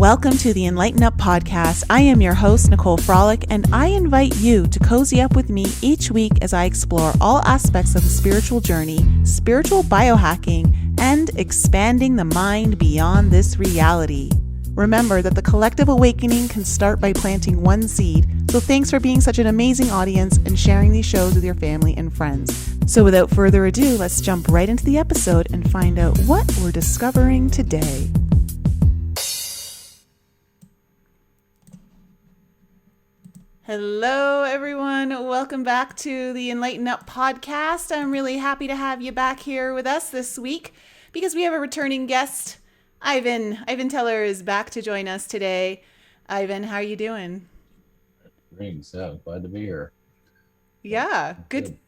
Welcome to the Enlighten Up podcast. I am your host, Nicole Frolick, and I invite you to cozy up with me each week as I explore all aspects of the spiritual journey, spiritual biohacking, and expanding the mind beyond this reality. Remember that the collective awakening can start by planting one seed, so thanks for being such an amazing audience and sharing these shows with your family and friends. So without further ado, let's jump right into the episode and find out what we're discovering today. Hello, everyone. Welcome back to the Enlighten Up podcast. I'm really happy to have you back here with us this week because we have a returning guest. Ivan Teller is back to join us today. Ivan, how are you doing? Thanks. Yeah, glad to be here. Yeah, good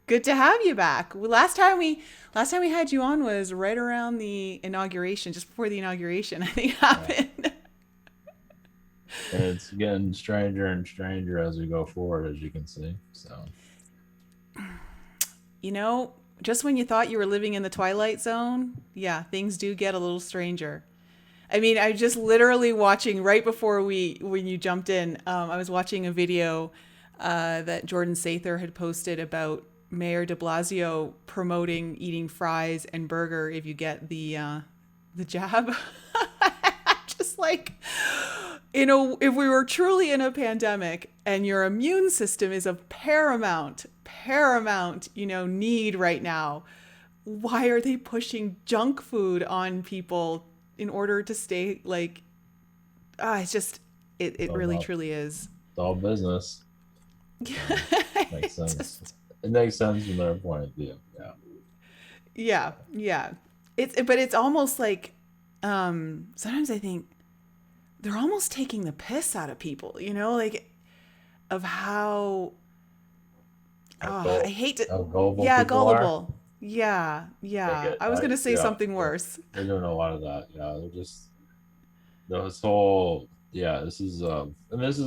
to have you back. Well, last time we had you on was right around the inauguration, just before the inauguration, I think happened. And it's getting stranger and stranger as we go forward, as you can see. So, You know, just when you thought you were living in the Twilight Zone, yeah, things do get a little stranger. I mean, I just literally watching right before when you jumped in, I was watching a video that Jordan Sather had posted about Mayor de Blasio promoting eating fries and burger if you get the jab. Just like, if we were truly in a pandemic and your immune system is of paramount, need right now, why are they pushing junk food on people in order to stay like, it's just, it really truly is. It's all business. Makes sense. It makes sense from their point of view. Yeah. But it's almost like, sometimes I think they're almost taking the piss out of people, like of how, I hate to, gullible gullible. Yeah. I was going to say something worse. They're doing a lot of that. Yeah. They're just, this whole, this is an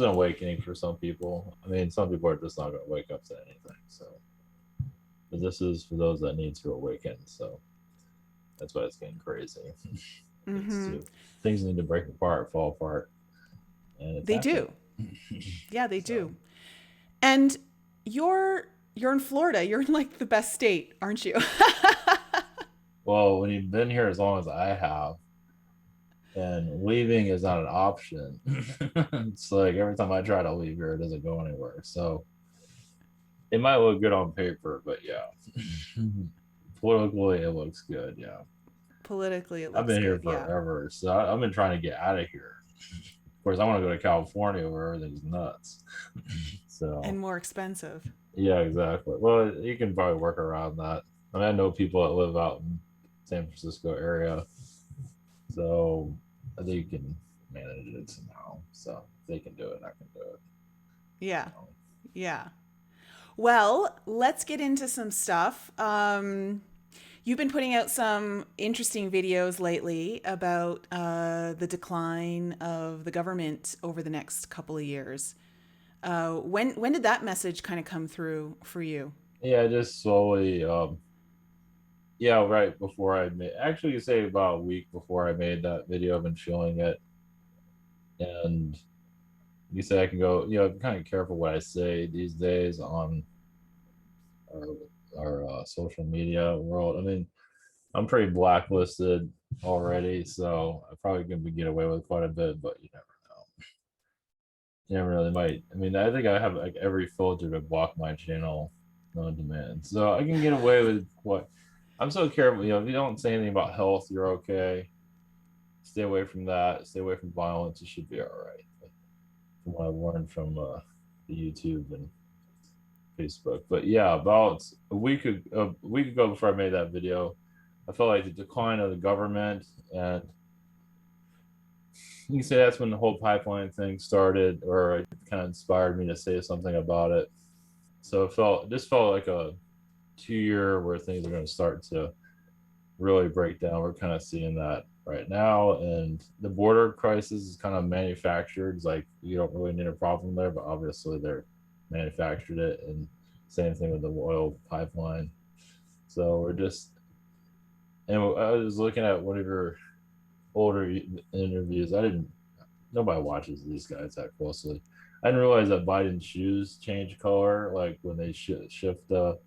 awakening for some people. I mean, some people are just not going to wake up to anything. So, but this is for those that need to awaken. So that's why it's getting crazy. Things need to break apart, fall apart. And they do. Yeah, they do. And you're in Florida. You're in like the best state, aren't you? Well, when you've been here as long as I have, and leaving is not an option. It's like every time I try to leave here, it doesn't go anywhere. So it might look good on paper, but politically it looks good. Yeah. Politically, it looks I've been here good, forever, so I've been trying to get out of here. Of course, I want to go to California where everything's nuts. So and more expensive. Yeah, exactly. Well, you can probably work around that. I mean, I know people that live out in San Francisco area, so I think you can manage it somehow. So if they can do it, I can do it. Yeah. Yeah. Well, let's get into some stuff. You've been putting out some interesting videos lately about the decline of the government over the next couple of years. When did that message kind of come through for you? Yeah, just slowly. Right before I made. Actually, you say about a week before I made that video, I've been feeling it, and you say I can go. I'm kind of careful what I say these days on our social media world. I mean, I'm pretty blacklisted already, so I probably can get away with quite a bit, but you never know. You never know. They might. I mean, I think I have like every filter to block my channel on demand, so I can get away with what. I'm so careful. If you don't say anything about health, you're okay. Stay away from that. Stay away from violence. You should be all right. From what I've learned from the YouTube and Facebook. But yeah, about a week ago before I made that video, I felt like the decline of the government, and you can say that's when the whole pipeline thing started, or it kind of inspired me to say something about it. So this felt like a 2 year where things are going to start to really break down. We're kind of seeing that right now, and the border crisis is kind of manufactured. It's like you don't really need a problem there, but obviously they're manufactured it, and same thing with the oil pipeline. So we're just, and I was looking at one of your older interviews. I didn't nobody watches these guys that closely. I didn't realize that Biden's shoes change color, like when they shift the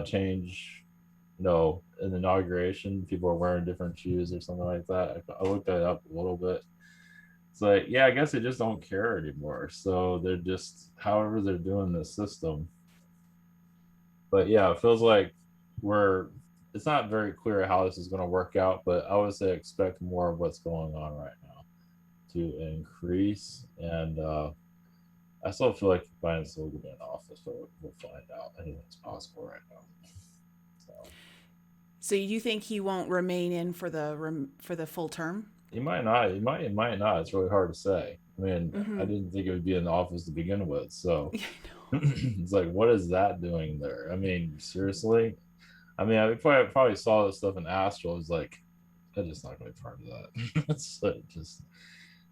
change, in the inauguration, people are wearing different shoes or something like that. I looked that up a little bit. It's like, yeah, I guess they just don't care anymore. So they're just, however they're doing this system. But yeah, it feels like we're, it's not very clear how this is going to work out, but I would say expect more of what's going on right now to increase. And I still feel like Biden's still going to be in office, but we'll find out. Anything's possible right now. So So you think he won't remain in for the full term? he might not. He might not. It's really hard to say. I mean, I Mm-hmm. didn't think it would be in the office to begin with. So Yeah, I know. it's like, what is that doing there? I mean, seriously? I mean, I probably saw this stuff in Astral. It's like, I'm just not going to be part of that. It's like just,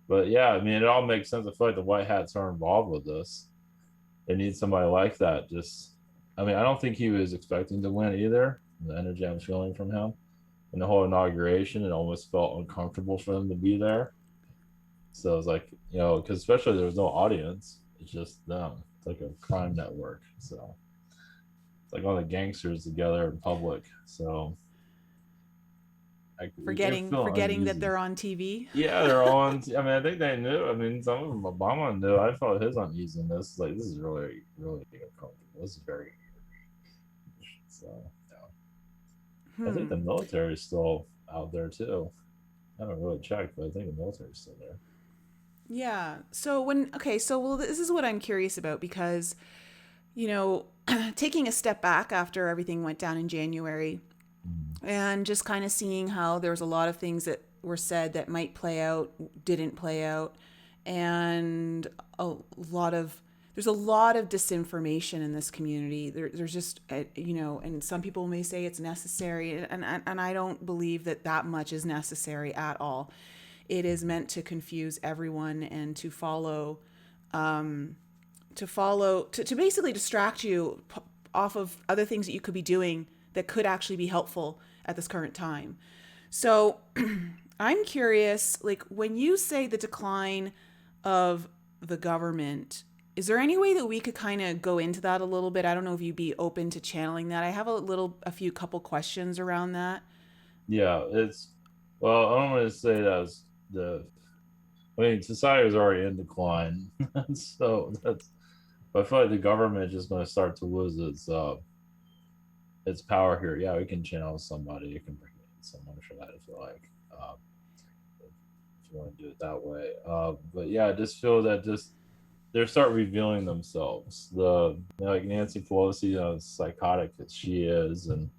but yeah, I mean, it all makes sense. I feel like the white hats are involved with this. They need somebody like that. Just, I mean, I don't think he was expecting to win either. The energy I'm feeling from him and the whole inauguration, it almost felt uncomfortable for them to be there. So it's like, because especially there was no audience, it's just them. It's like a crime network. So it's like all the gangsters together in public. So you're feeling Forgetting that uneasy. they're on TV. Yeah, they're all on. I mean, I think they knew. I mean, some of them, Obama knew. I felt his uneasiness. Like, this is really, really uncomfortable. This is very. So, yeah. I think Hmm. the military is still out there too. I haven't really checked, but I think the military is still there. Yeah. So well, this is what I'm curious about because, you know, taking a step back after everything went down in January Mm. and just kind of seeing how there was a lot of things that were said that might play out, didn't play out, and a lot of there's a lot of disinformation in this community. There's just, and some people may say it's necessary, and I don't believe that much is necessary at all. It is meant to confuse everyone and to basically distract you off of other things that you could be doing that could actually be helpful at this current time. So I'm curious, like when you say the decline of the government, is there any way that we could kind of go into that a little bit? I don't know if you'd be open to channeling that. I have a few couple questions around that. Yeah, it's well. I don't want to say that's the. I mean, society is already in decline, so that's. But I feel like the government is just going to start to lose its power here. Yeah, we can channel somebody. You can bring in someone for that if you like. If you want to do it that way. But yeah, I just feel that just they start revealing themselves. Like Nancy Pelosi, psychotic that she is, and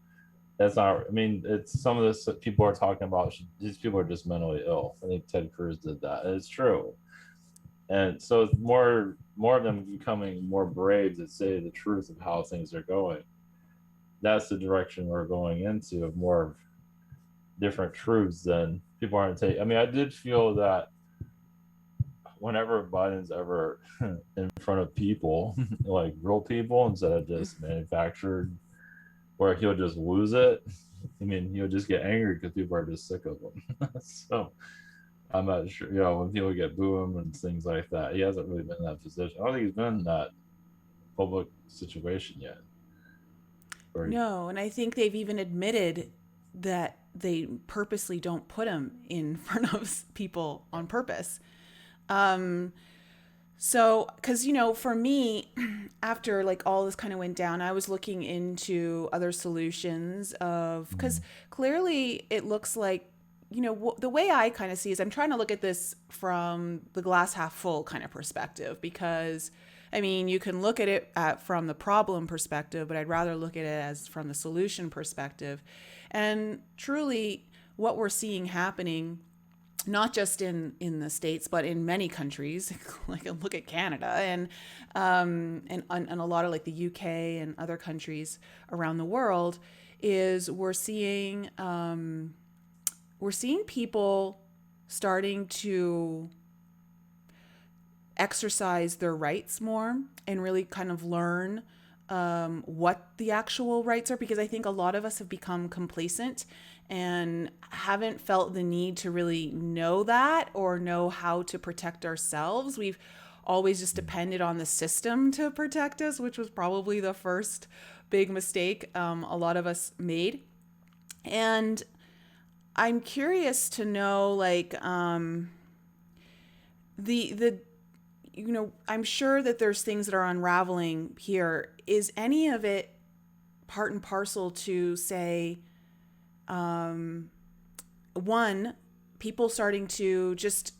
that's not. I mean, it's some of this that people are talking about. These people are just mentally ill. I think Ted Cruz did that, and it's true. And so it's more of them becoming more brave to say the truth of how things are going. That's the direction we're going into of more of different truths than people aren't taking. I mean, I did feel that whenever Biden's ever in front of people, like real people, instead of just manufactured, where he'll just lose it. I mean, he'll just get angry because people are just sick of him. So I'm not sure, when people get boo him and things like that, he hasn't really been in that position. I don't think he's been in that public situation yet. Where No, and I think they've even admitted that they purposely don't put him in front of people on purpose. Um, because for me, after like all this kind of went down, I was looking into other solutions of because clearly it looks like the way I kind of see is I'm trying to look at this from the glass half full kind of perspective because I mean you can look at it from the problem perspective, but I'd rather look at it as from the solution perspective, and truly what we're seeing happening not just in the States, but in many countries, like look at Canada and a lot of like the UK and other countries around the world, is we're seeing people starting to exercise their rights more and really kind of learn what the actual rights are, because I think a lot of us have become complacent and haven't felt the need to really know that or know how to protect ourselves. We've always just depended on the system to protect us, which was probably the first big mistake a lot of us made. And I'm curious to know, like, the I'm sure that there's things that are unraveling here. Is any of it part and parcel to say, one, people starting to just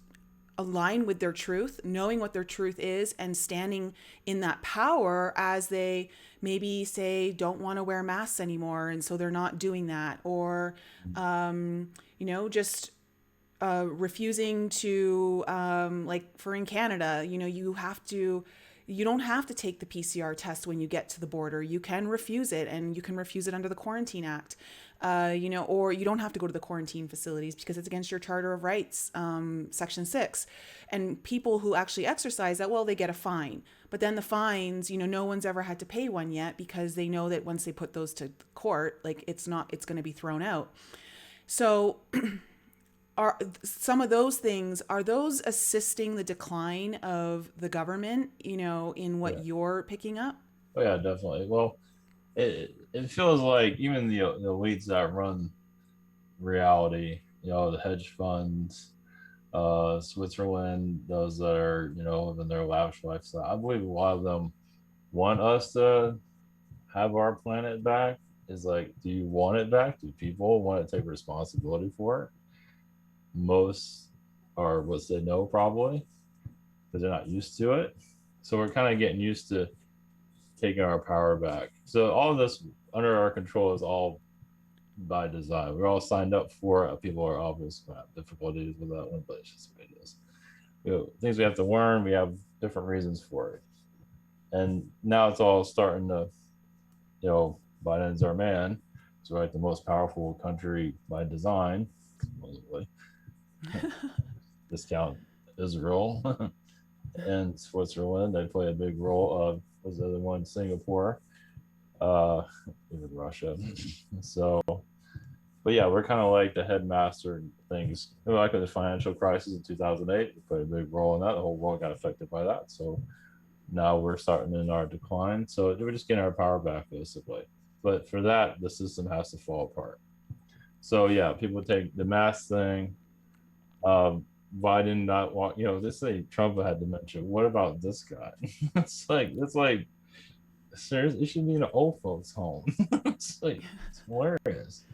align with their truth, knowing what their truth is, and standing in that power as they maybe say don't want to wear masks anymore, and so they're not doing that, or just refusing to, like for in Canada, you don't have to take the PCR test when you get to the border. You can refuse it, and you can refuse it under the Quarantine Act, or you don't have to go to the quarantine facilities because it's against your Charter of Rights, Section 6. And people who actually exercise that, well, they get a fine. But then the fines, no one's ever had to pay one yet because they know that once they put those to court, like it's going to be thrown out. So are some of those things, are those assisting the decline of the government, in what Yeah. you're picking up? Oh yeah, definitely. Well, it feels like even the elites that run reality, the hedge funds, Switzerland, those that are, living their lavish lifestyle. I believe a lot of them want us to have our planet back. Is like, do you want it back? Do people want to take responsibility for it? Most are would say no, probably, because they're not used to it. So we're kind of getting used to taking our power back. So all of this under our control is all by design. We're all signed up for it. People are obviously going to have difficulties with that one, but it's just what it is. Things we have to learn. We have different reasons for it, and now it's all starting to, Biden's our man. It's like the most powerful country by design, supposedly. Discount Israel and Switzerland. They play a big role. Was the other one Singapore, even Russia. So, but yeah, we're kind of like the headmaster things. Like the financial crisis in 2008, we played a big role in that. The whole world got affected by that. So now we're starting in our decline. So we're just getting our power back, basically. But for that, the system has to fall apart. So yeah, people take the mask thing. Biden not want, this thing Trump had dementia. What about this guy? it's like seriously, it should be in an old folks home. It's hilarious.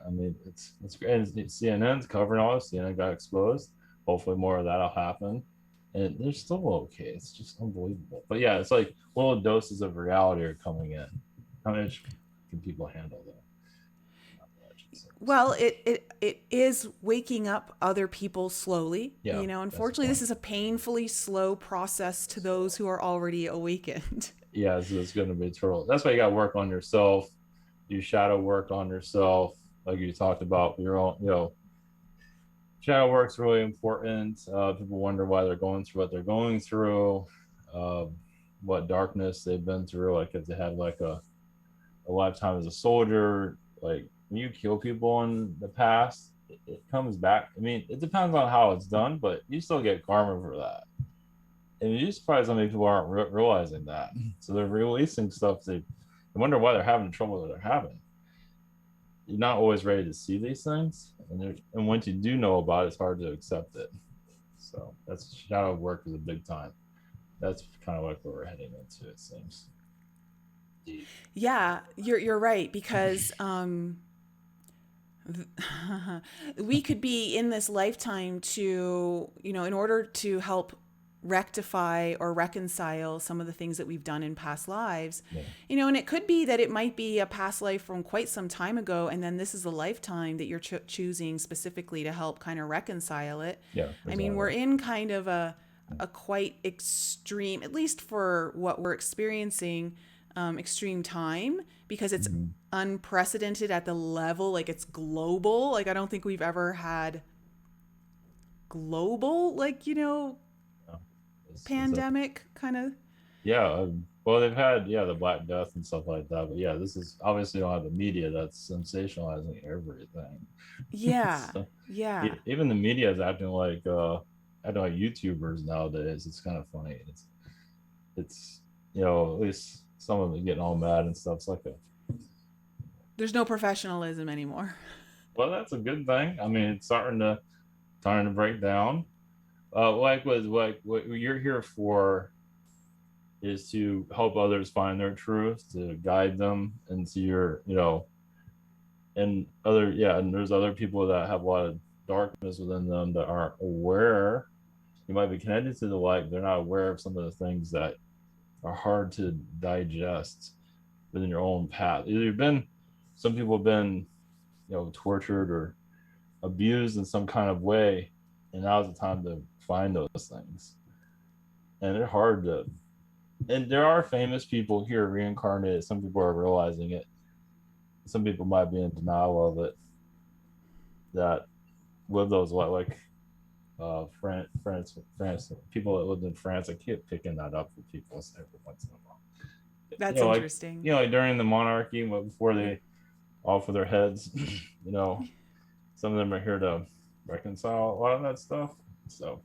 I mean, it's great. And CNN's covering all this. CNN got exposed. Hopefully more of that'll happen. And they're still okay. It's just unbelievable. But yeah, it's like little doses of reality are coming in. How much can people handle that? Well, it is waking up other people slowly. Yeah, Unfortunately, this is a painfully slow process to those who are already awakened. Yeah, it's going to be total. That's why you got to work on yourself. Do shadow work on yourself, like you talked about your own. Shadow work's really important. People wonder why they're going through what they're going through, what darkness they've been through. Like if they had like a lifetime as a soldier, like when you kill people in the past, it comes back. I mean, it depends on how it's done, but you still get karma for that. And you're surprised how many people aren't realizing that. So they're releasing stuff. They wonder why they're having trouble that they're having. You're not always ready to see these things, and once you do know about it, it's hard to accept it. So that's shadow work is a big time. That's kind of like where we're heading into, it seems. Yeah, you're right, because we could be in this lifetime to, in order to help rectify or reconcile some of the things that we've done in past lives, and it could be that it might be a past life from quite some time ago, and then this is a lifetime that you're choosing specifically to help kind of reconcile it. Yeah, exactly. I mean, we're in kind of a quite extreme, at least for what we're experiencing, extreme time, because it's unprecedented at the level, like it's global. Like I don't think we've ever had global, pandemic kind of. Yeah, Well, they've had, yeah, the Black Death and stuff like that, but yeah, this is obviously don't have the media that's sensationalizing everything. Yeah. So, Yeah. even the media is acting like YouTubers nowadays. It's kind of funny. It's at least some of them getting all mad and stuff. It's like a There's no professionalism anymore. well, that's a good thing. I mean, it's starting to break down. What you're here for is to help others find their truth, to guide them into and there's other people that have a lot of darkness within them that aren't aware. You might be connected to the light, they're not aware of some of the things that are hard to digest within your own path. Either you've been some people have been, tortured or abused in some kind of way, and now's the time to find those things. And they're hard to and there are famous people here reincarnated. Some people are realizing it. Some people might be in denial of it. That live those like France, people that lived in France. I keep picking that up for people every once in a while. That's interesting. Like during the monarchy, before they off with their heads, some of them are here to reconcile a lot of that stuff. So,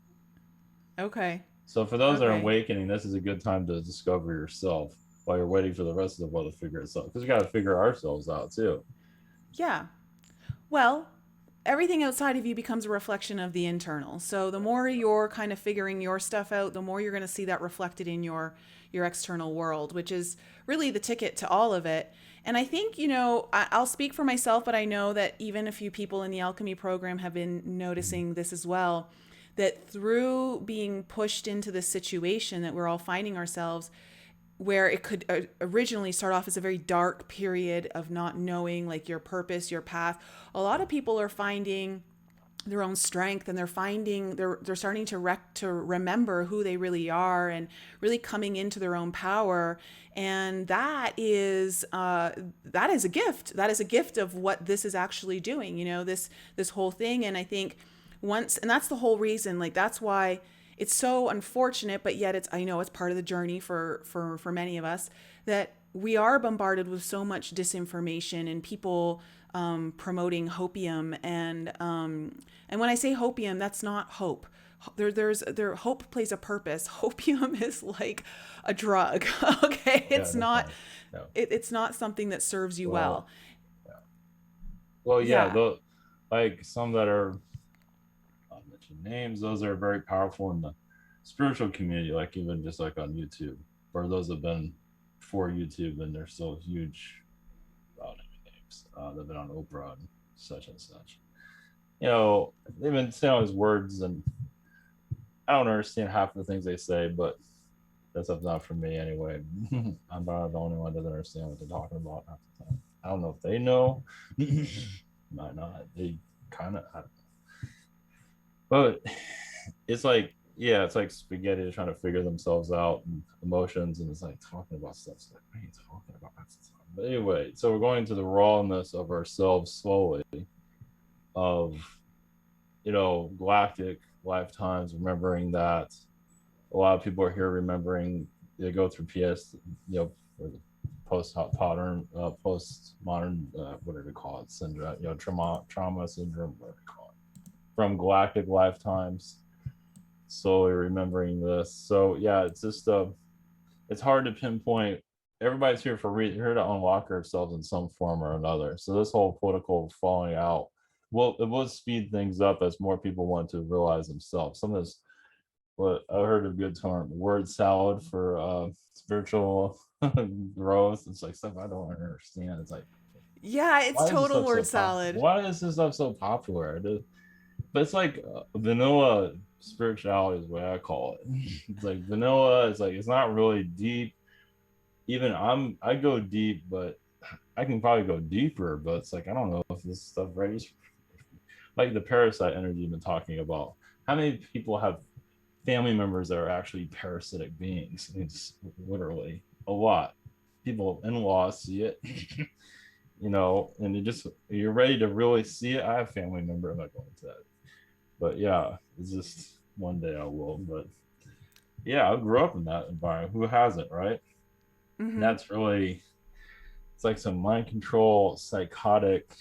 Okay. so for those that are Okay. awakening, this is a good time to discover yourself while you're waiting for the rest of the world to figure itself. Because we got to figure ourselves out too. Yeah. Well, everything outside of you becomes a reflection of the internal. So the more you're kind of figuring your stuff out, the more you're going to see that reflected in your external world, which is really the ticket to all of it. And I think, I'll speak for myself, but I know that even a few people in the alchemy program have been noticing this as well, that through being pushed into this situation that we're all finding ourselves, where it could originally start off as a very dark period of not knowing like your purpose, your path. A lot of people are finding their own strength, and they're starting to remember who they really are, and really coming into their own power. And that is a gift. That is a gift of what this is actually doing. This whole thing. And I think and that's the whole reason. Like that's why it's so unfortunate, but yet I know it's part of the journey for many of us, that we are bombarded with so much disinformation and people promoting hopium. And when I say hopium, that's not hope. Hope plays a purpose. Hopium is like a drug. Okay, Yeah, it's not definitely. Yeah. it's not something that serves you well. Well, yeah. Well, yeah. Yeah. Though, like some that are, I'll mention names. Those are very powerful in the spiritual community. Like even just like on YouTube, or those have been for YouTube and they're still huge. Without any names, they've been on Oprah and such and such. They've been saying all these words, and I don't understand half of the things they say, but that's not for me anyway. I'm not the only one that doesn't understand what they're talking about half the time. I don't know if they know. Might not. They kind of, but it's like, yeah, it's like spaghetti trying to figure themselves out and emotions, and it's like talking about stuff. It's like, what are you talking about? But anyway, so we're going to the rawness of ourselves slowly, of galactic lifetimes, remembering that a lot of people are here remembering they go through post-modern what do they call it, syndrome, trauma syndrome, what do they call it, from galactic lifetimes, slowly remembering this. So yeah, it's just it's hard to pinpoint. Everybody's here for here to unlock ourselves in some form or another. So this whole political falling out, well, it will speed things up as more people want to realize themselves. Some of this, what I heard a good term, word salad for spiritual growth. It's like stuff I don't understand. It's like, Yeah, it's why is this total stuff so word popular? salad. Why is this stuff so popular? But it's like vanilla spirituality is what I call it. It's like vanilla. It's like it's not really deep. Even I go deep, but I can probably go deeper. But it's like I don't know if this stuff right. Like the parasite energy you've been talking about. How many people have family members that are actually parasitic beings? It's literally a lot. People in-laws see it, and you're ready to really see it. I have family member. I'm not going to that, but yeah, it's just one day I will. But yeah, I grew up in that environment. Who hasn't, right? And that's really, it's like some mind control, psychotic,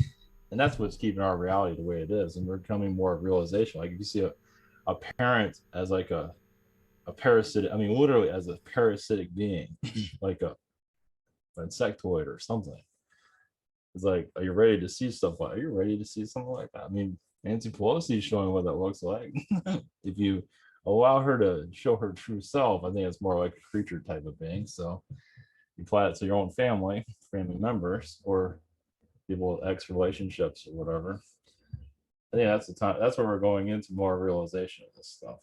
and that's what's keeping our reality the way it is. And we're becoming more realization. Like if you see a parent as like a parasitic, I mean, literally as a parasitic being, like a insectoid or something. It's like, are you ready to see stuff like? Are you ready to see something like that? I mean, Nancy Pelosi is showing what that looks like. If you allow her to show her true self, I think it's more like a creature type of being. So you apply it to your own family members, or people with ex relationships or whatever. I think that's the time. That's where we're going into more realization of this stuff.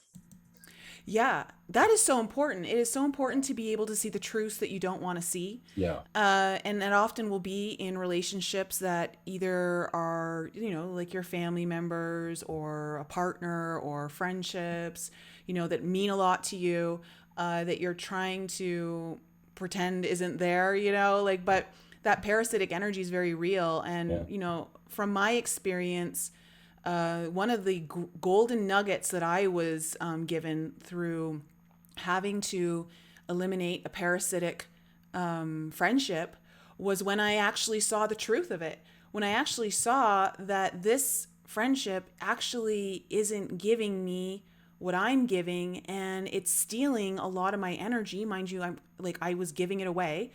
Yeah, that is so important. It is so important to be able to see the truths that you don't want to see. Yeah. And that often will be in relationships that either are, like your family members or a partner or friendships, that mean a lot to you, that you're trying to pretend isn't there, but that parasitic energy is very real. Yeah. And, from my experience, one of the golden nuggets that I was given through having to eliminate a parasitic friendship was when I actually saw the truth of it. When I actually saw that this friendship actually isn't giving me what I'm giving, and it's stealing a lot of my energy. Mind you, I was giving it away.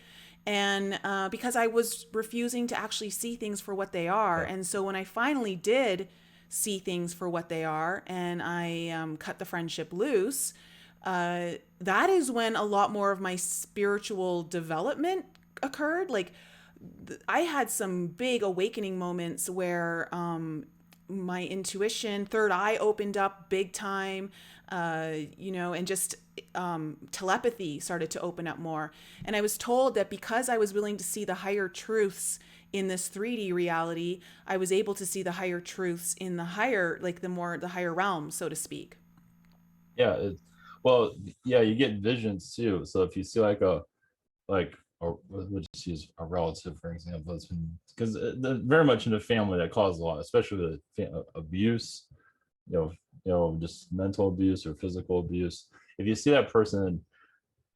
And because I was refusing to actually see things for what they are. Yeah. And so when I finally did see things for what they are, and I cut the friendship loose, that is when a lot more of my spiritual development occurred. Like I had some big awakening moments where my intuition, third eye opened up big time, and just telepathy started to open up more. And I was told that because I was willing to see the higher truths in this 3D reality, I was able to see the higher truths in the higher, like the higher realms, so to speak. Yeah. Well, yeah, you get visions too. So if you see or we'll just use a relative for example, it's been because very much in the family that causes a lot, especially the abuse, just mental abuse or physical abuse. If you see that person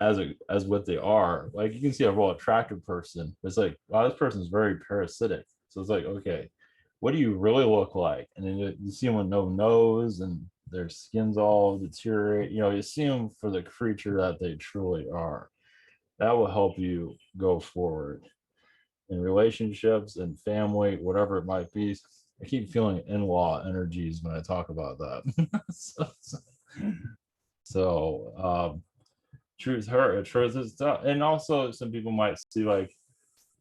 as what they are, like you can see a real attractive person, it's like, wow, this person is very parasitic. So it's like, okay, what do you really look like? And then you see them with no nose and their skin's all deteriorate. You see them for the creature that they truly are. That will help you go forward in relationships and family, whatever it might be. I keep feeling in-law energies when I talk about that. so truth is tough. And also some people might see like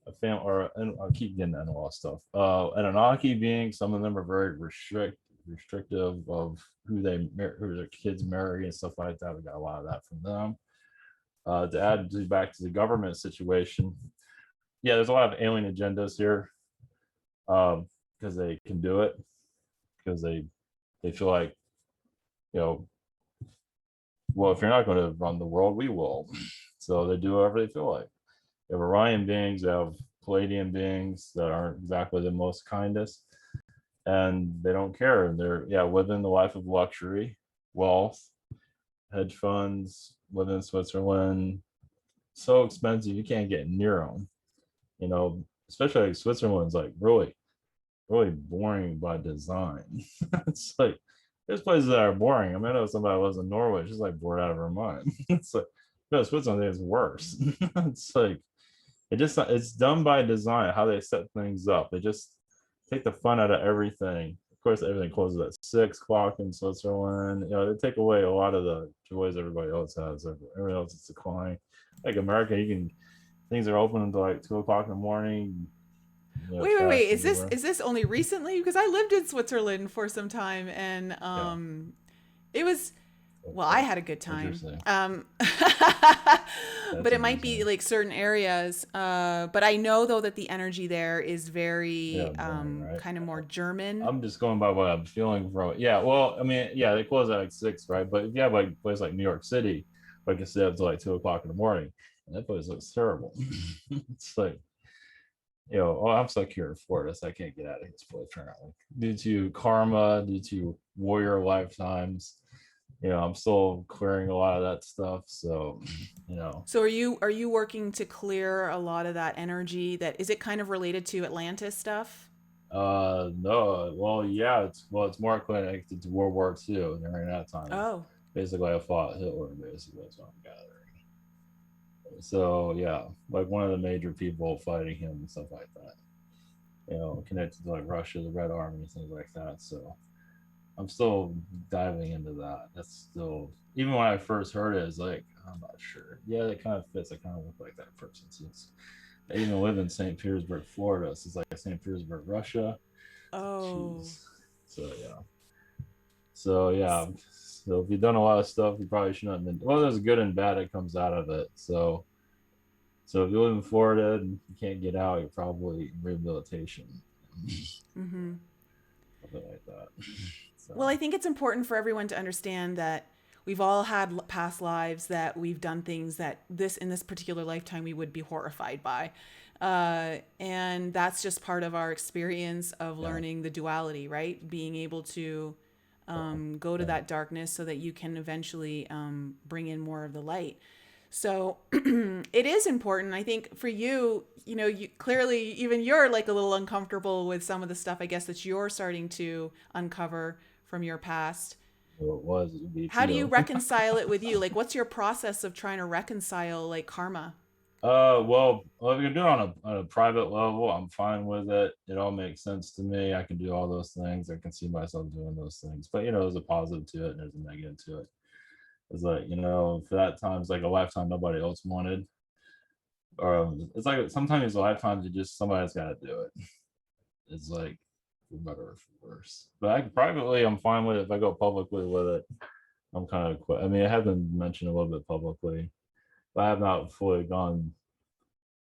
a family, or and I keep getting in-law stuff. An Anunnaki being, some of them are very restrictive of who their kids marry and stuff like that. We got a lot of that from them. To add back to the government situation, yeah, there's a lot of alien agendas here, because they can do it, because they feel like, well, if you're not going to run the world, we will. So they do whatever they feel like. You have Orion beings, you have Palladian beings that aren't exactly the most kindest, and they don't care. They're living the life of luxury, wealth, hedge funds, living in Switzerland. So expensive, you can't get near them. Especially like Switzerland's like really, really boring by design. It's like there's places that are boring. I mean, I know somebody lives in Norway, she's like bored out of her mind. It's like, no, Switzerland is worse. It's like it's done by design, how they set things up. They just take the fun out of everything. Of course, everything closes at 6 o'clock in Switzerland. They take away a lot of the joys everybody else has. Everybody else is declining. Like America, things are open until like 2 o'clock in the morning. Wait. Trash Is this everywhere. is this only recently? Because I lived in Switzerland for some time, and Yeah. it was, well, I had a good time. Interesting. But That's it might be interesting. like certain areas. But I know though that the energy there is Yeah, very boring, right? kind of more German. I'm just going by what I'm feeling from it. Yeah, well, I mean, yeah, they close at like 6, right? But if you have like a place like New York City, like I said, up to like 2 o'clock in the morning, and that place looks terrible. It's like, I'm stuck here in Florida, so I can't get out of this place apparently. Due to karma, due to warrior lifetimes, I'm still clearing a lot of that stuff. So, you know, So are you working to clear a lot of that energy? That is it kind of related to Atlantis stuff? no, well, yeah, it's more connected to World War II during that time. Oh. Basically, I fought Hitler. Basically, that's what I'm gathering. So yeah, like one of the major people fighting him and stuff like that. Connected to like Russia, the Red Army, things like that. So I'm still diving into that. That's still, even when I first heard it, it's like I'm not sure. Yeah, it kind of fits. I kind of look like that person since I even live in St. Petersburg, Florida. So it's like St. Petersburg, Russia. Oh. Jeez. So yeah. So yeah. So if you've done a lot of stuff, you probably shouldn't have been. Well, there's good and bad that comes out of it. So if you live in Florida and you can't get out, you're probably in rehabilitation, Mm-hmm. something like that. Well, So I think it's important for everyone to understand that we've all had past lives that we've done things that this in this particular lifetime we would be horrified by. And that's just part of our experience of yeah, learning the duality, right? Being able to go to yeah, that darkness so that you can eventually bring in more of the light. So it is important, I think, for you. You clearly, even you're like a little uncomfortable with some of the stuff, I guess, that you're starting to uncover from your past. so it was me How do you too. reconcile it with you? Like, what's your process of trying to reconcile like karma? Well, if you can do it on a private level, I'm fine with it. It all makes sense to me. I can do all those things. I can see myself doing those things. But there's a positive to it and there's a negative to it. It's like, for that time, it's like a lifetime nobody else wanted. Or it's like sometimes lifetimes you just somebody's got to do it. It's like for better or for worse. But privately, I'm fine with it. If I go publicly with it, I'm kind of I mean, I have been mentioned a little bit publicly, but I have not fully gone.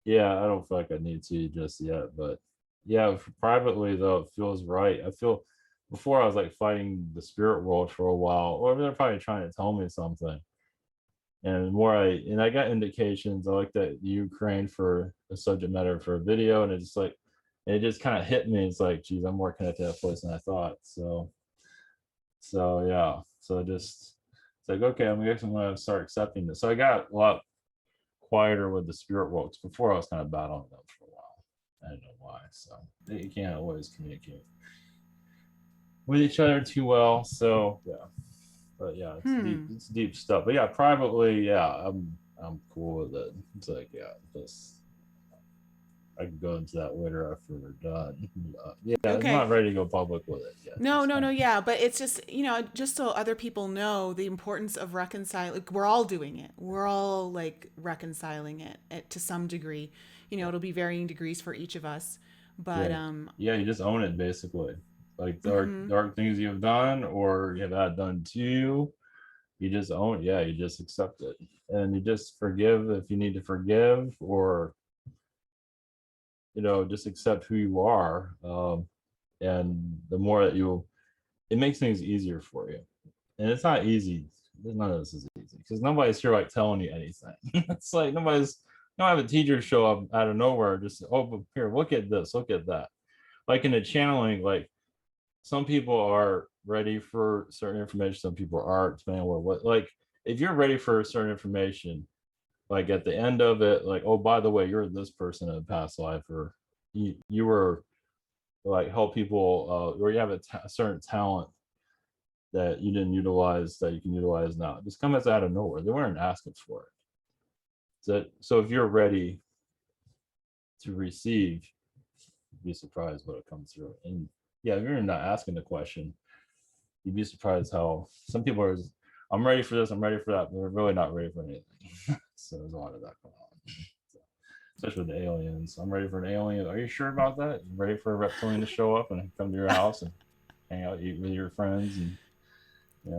Yeah, I don't feel like I need to just yet. But yeah, privately though, it feels right. I feel before I was like fighting the spirit world for a while, or they're probably trying to tell me something. And more I got indications. I looked at Ukraine for a subject matter for a video, and it just kind of hit me. It's like, geez, I'm more connected to that place than I thought. So yeah. So just it's like, okay, I'm gonna start accepting this. So I got a lot quieter with the spirit world. Before I was kind of battling them for a while. I don't know why. So you can't always communicate with each other too well. So yeah. But yeah, Hmm. it's deep stuff. But yeah, privately, yeah, I'm cool with it. It's like, yeah, just I can go into that later after we're done. Yeah, I'm Okay. not ready to go public with it yet. No, It's no, kind no, of yeah, but it's just, just so other people know the importance of reconciling. Like, we're all doing it. We're all like reconciling it to some degree. yeah, It'll be varying degrees for each of us. But yeah, yeah. You just own it basically. Like mhm. dark things you've done or you have had done to you, you just own it. Yeah, you just accept it, and you just forgive if you need to forgive, or just accept who you are. And the more that it makes things easier for you. And it's not easy. None of this is easy because nobody's here like telling you anything. It's like you don't have a teacher show up out of nowhere, just, oh, but here, look at this, look at that. Like in the channeling, like some people are ready for certain information, some people aren't, depending on what, like if you're ready for certain information, like at the end of it, like, oh, by the way, you're this person in a past life, or you were like help people, or you have a certain talent that you didn't utilize that you can utilize now. It just comes out of nowhere. They weren't asking for it. So if you're ready to receive, you'd be surprised what it comes through. And yeah, if you're not asking the question, you'd be surprised how some people are. I'm ready for this. I'm ready for that. But they're really not ready for anything. So there's a lot of that going on. So, especially with the aliens. I'm ready for an alien. Are you sure about that? You ready for a reptilian to show up and come to your house and hang out, eat with your friends, and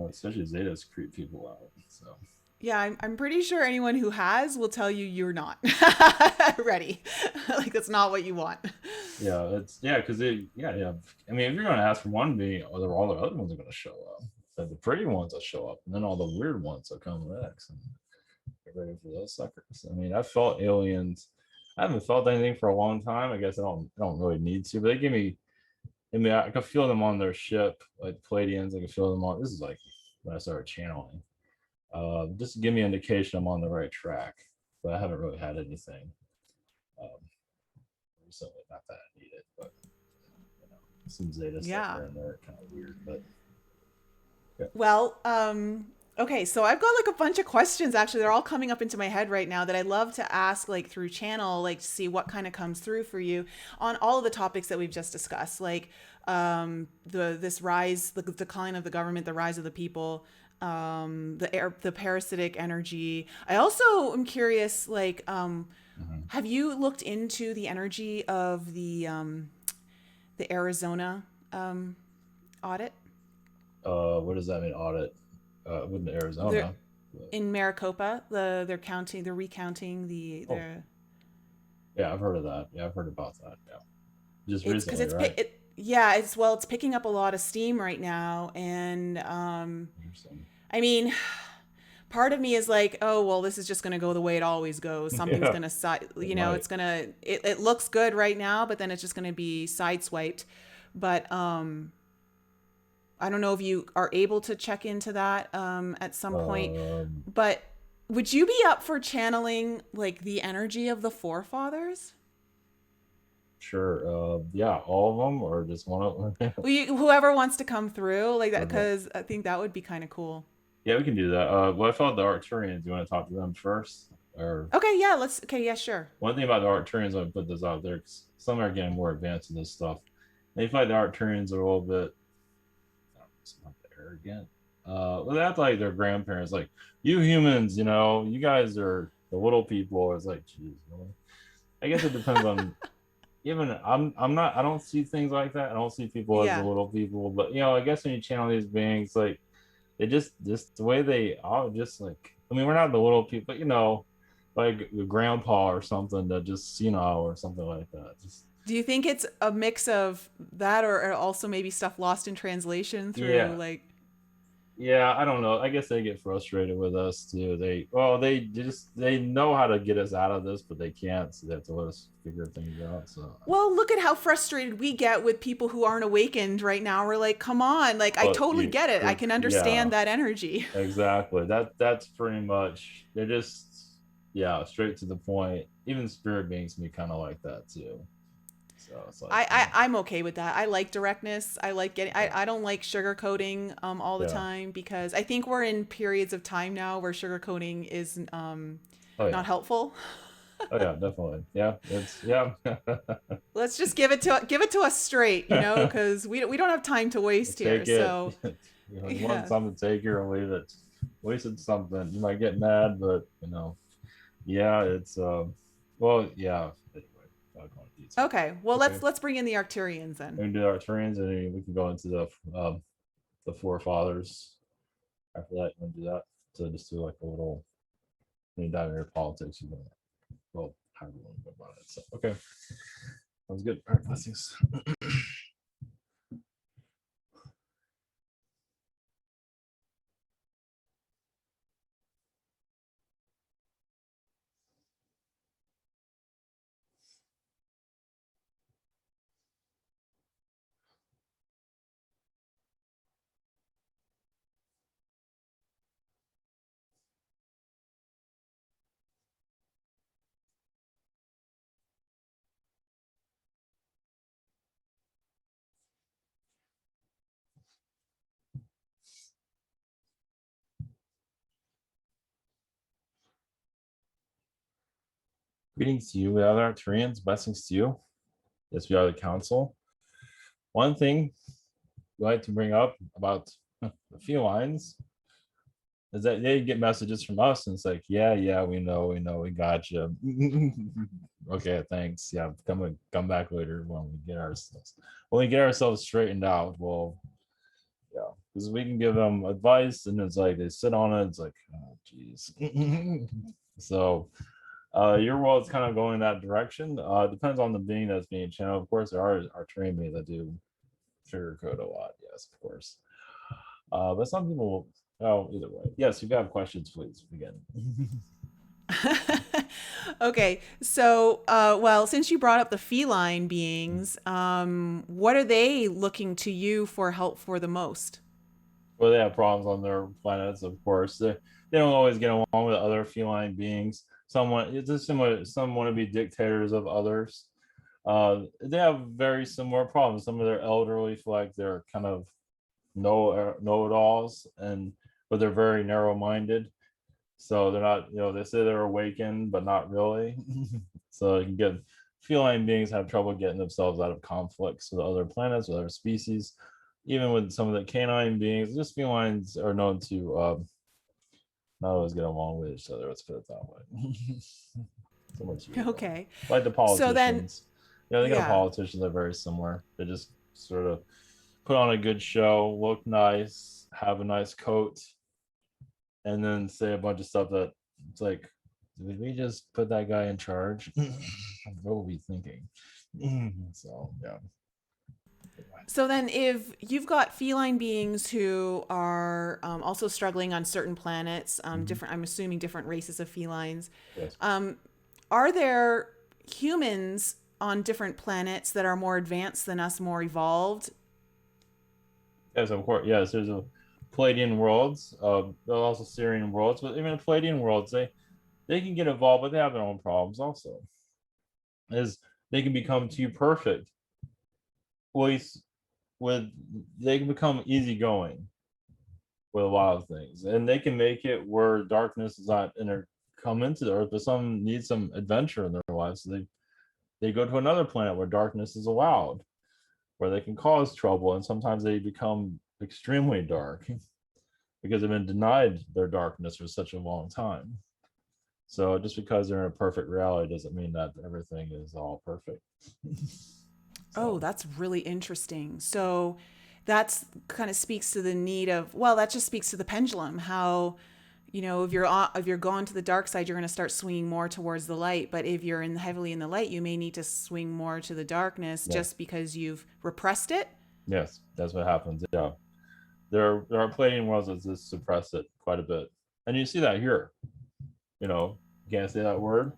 especially Zetas creep people out. So Yeah, I'm pretty sure anyone who has will tell you you're not ready. Like, that's not what you want. yeah, because yeah. I mean, if you're going to ask for one being, all the other ones are going to show up. The pretty ones will show up, and then all the weird ones will come next. And get ready for those suckers. I mean, I felt aliens. I haven't felt anything for a long time. I guess I don't really need to, but they give me. I mean, I could feel them on their ship, like Palladians. I could feel them on. This is like when I started channeling. Just to give me an indication I'm on the right track. But I haven't really had anything um, recently. Not that I need it, but some Zeta stuff Yeah. here and there, kind of weird. But yeah. Well, okay, so I've got like a bunch of questions actually. They're all coming up into my head right now that I love to ask like through channel, like to see what kind of comes through for you on all of the topics that we've just discussed, like this rise, the decline of the government, the rise of the people, the parasitic energy. I also am curious, like, Mhm. have you looked into the energy of the Arizona audit? What does that mean? Audit? Wouldn't They're Arizona? But, in Maricopa. They're recounting oh, yeah, I've heard of that. Yeah, I've heard about that. Yeah, just it's because recently, right? yeah, it's picking up a lot of steam right now, and Interesting. I mean, part of me is like, oh well, this is just gonna go the way it always goes. Something's Yeah, gonna it it's might. gonna it looks good right now, but then it's just gonna be sideswiped. But I don't know if you are able to check into that at some point, Um, but would you be up for channeling like the energy of the forefathers? sure. Yeah, all of them, or just one of them. Well, whoever wants to come through like that, Uh, because I think that would be kind of cool. yeah, we can do that. What about the Arcturians? You want to talk to them first, or Okay, yeah, let's. Okay, yeah, sure. one thing about the Arcturians? I put this out there 'cause some are getting more advanced in this stuff. They find the Arcturians are a little bit, I don't know, it's not arrogant. Well, they act like their grandparents, like you humans, you guys are the little people. It's like, geez, really? I guess it depends on. Even I'm not. I don't see things like that. I don't see people as the Yeah. little people. But I guess when you channel these beings, like they just the way they are, just like I mean, we're not the little people, but like your grandpa or something that just senile or something like that. Just Do you think it's a mix of that, or also maybe stuff lost in translation through yeah, like? yeah. I don't know. I guess they get frustrated with us too. They know how to get us out of this, but they can't. So they have to let us figure things out. So Well, look at how frustrated we get with people who aren't awakened right now. We're like, come on, like I well, totally get it. I can yeah. understand that energy. Exactly. That's pretty much they're just yeah, straight to the point. Even spirit beings can be kind of like that too. So it's like I'm okay with that. I like directness. I like getting. yeah, I don't like sugarcoating all the yeah. time, because I think we're in periods of time now where sugarcoating is Oh yeah, not helpful. oh yeah, definitely. Yeah, it's yeah. Let's just give it to us straight, because we don't have time to waste here. Take it. So You want yeah. something, take it or leave it. Wasted something. You might get mad, but yeah, it's well, yeah. Anyway, not going into detail. Okay. Well, Okay, let's bring in the Arcturians then. we can do our turns and then we can go into the forefathers after that. You want to do that? So just do like a little when you dive into your politics, well, however you want to go about it. So okay. Sounds good. All right, blessings. Greetings to you, we are Arcturians. Blessings to you. Yes, we are the council. One thing we like to bring up about the felines is that they get messages from us and it's like, yeah, we know, we got you. Okay, thanks. Yeah, come back later when we get ourselves straightened out. Well, yeah, because we can give them advice and it's like they sit on it. It's like, oh, geez. So your world is kind of going that direction. Depends on the being that's being channeled. Of course, there are trained beings that do sugarcoat a lot. Yes, of course. But some people, oh, either way. Yes, if you have questions, please begin. Okay. So, well, since you brought up the feline beings, what are they looking to you for help for the most? Well, they have problems on their planets, of course. They don't always get along with other feline beings. Some want to be dictators of others. They have very similar problems. Some of their elderly feel like they're kind of know-it-alls, but they're very narrow-minded. So they're not, they say they're awakened, but not really. So you can get feline beings have trouble getting themselves out of conflicts with other planets, with other species, even with some of the canine beings. Just felines are known to not always get along with each other. Let's put it that way. So much Okay. like the So then, politicians. Yeah, they got yeah. politicians that are very similar. They just sort of put on a good show, look nice, have a nice coat, and then say a bunch of stuff that it's like, did we just put that guy in charge? What were we thinking? So yeah. So then, if you've got feline beings who are also struggling on certain planets, Mhm. different, I'm assuming different races of felines, Yes. are there humans on different planets that are more advanced than us, more evolved? Yes, of course. Yes, there's a Palladian worlds. There are also Syrian worlds, but even the Palladian worlds, they can get involved, but they have their own problems also. Is they can become too perfect. With with they can become easygoing with a lot of things, and they can make it where darkness is not come into the earth, but some need some adventure in their lives. So they go to another planet where darkness is allowed, where they can cause trouble, and sometimes they become extremely dark because they've been denied their darkness for such a long time. So just because they're in a perfect reality doesn't mean that everything is all perfect. Oh, So that's really interesting. So that's kind of speaks to the need of, well, that just speaks to the pendulum, how, if you're going to the dark side, you're going to start swinging more towards the light. But if you're in heavily in the light, you may need to swing more to the darkness yes, just because you've repressed it. yes, that's what happens. Yeah, there are Palladian worlds that just suppress it quite a bit, and you see that here. You can't say that word,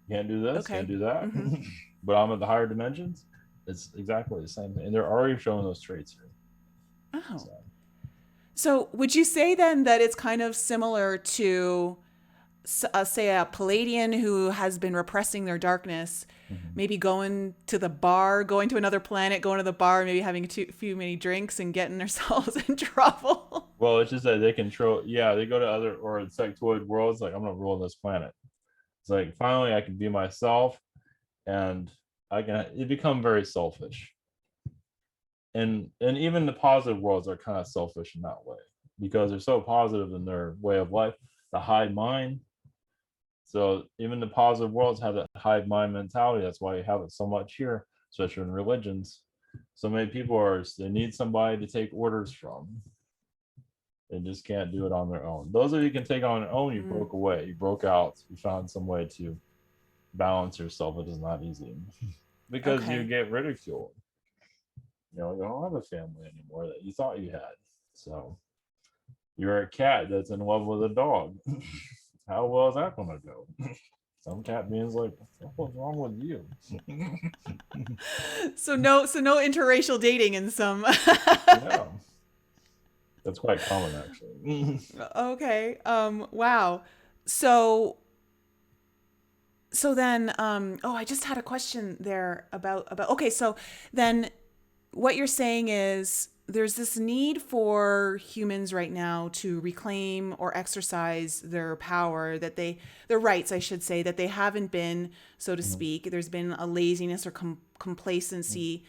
you can't do this, can't Okay. do that. Mm-hmm. But I'm at the higher dimensions. It's exactly the same thing, and they're already showing those traits here. Oh. So So would you say then that it's kind of similar to, say, a Palladian who has been repressing their darkness, mhm. maybe going to the bar, going to another planet, going to the bar, maybe having few many drinks and getting themselves in trouble? Well, it's just that they control. Yeah, they go to other or insectoid worlds. Like, I'm gonna rule this planet. It's like finally I can be myself, and I can. It become very selfish, and even the positive worlds are kind of selfish in that way because they're so positive in their way of life. The hive mind. So even the positive worlds have that hive mind mentality. That's why you have it so much here, especially in religions. So many people they need somebody to take orders from. They just can't do it on their own. Those of you who can take on their own, you Mm, broke away, you broke out, you found some way to balance yourself. It is not easy because you okay. get ridiculed. You don't have a family anymore that you thought you had. So you're a cat that's in love with a dog. How well is that going to go? Some cat beings like, what's wrong with you? So no interracial dating in some. Yeah, that's quite common actually. Okay. Wow. So then, oh, I just had a question there about okay, so then what you're saying is there's this need for humans right now to reclaim or exercise their power, their rights, I should say, that they haven't been, so to Mhm, speak. There's been a laziness or mhm, complacency,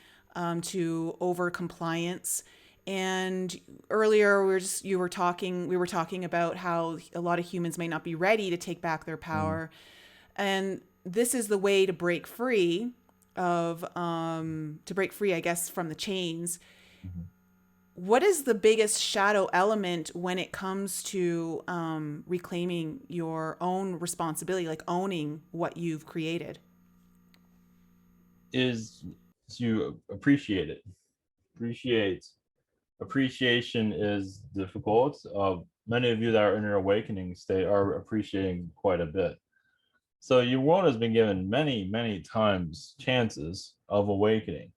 to over compliance. And earlier we were talking about how a lot of humans may not be ready to take back their mhm, power, and this is the way to break free I guess, from the chains. mhm. What is the biggest shadow element when it comes to reclaiming your own responsibility, like owning what you've created? Is to appreciate it. Appreciate Appreciation is difficult. Many of you that are in your awakening state are appreciating quite a bit. So your world has been given many, many times chances of awakening.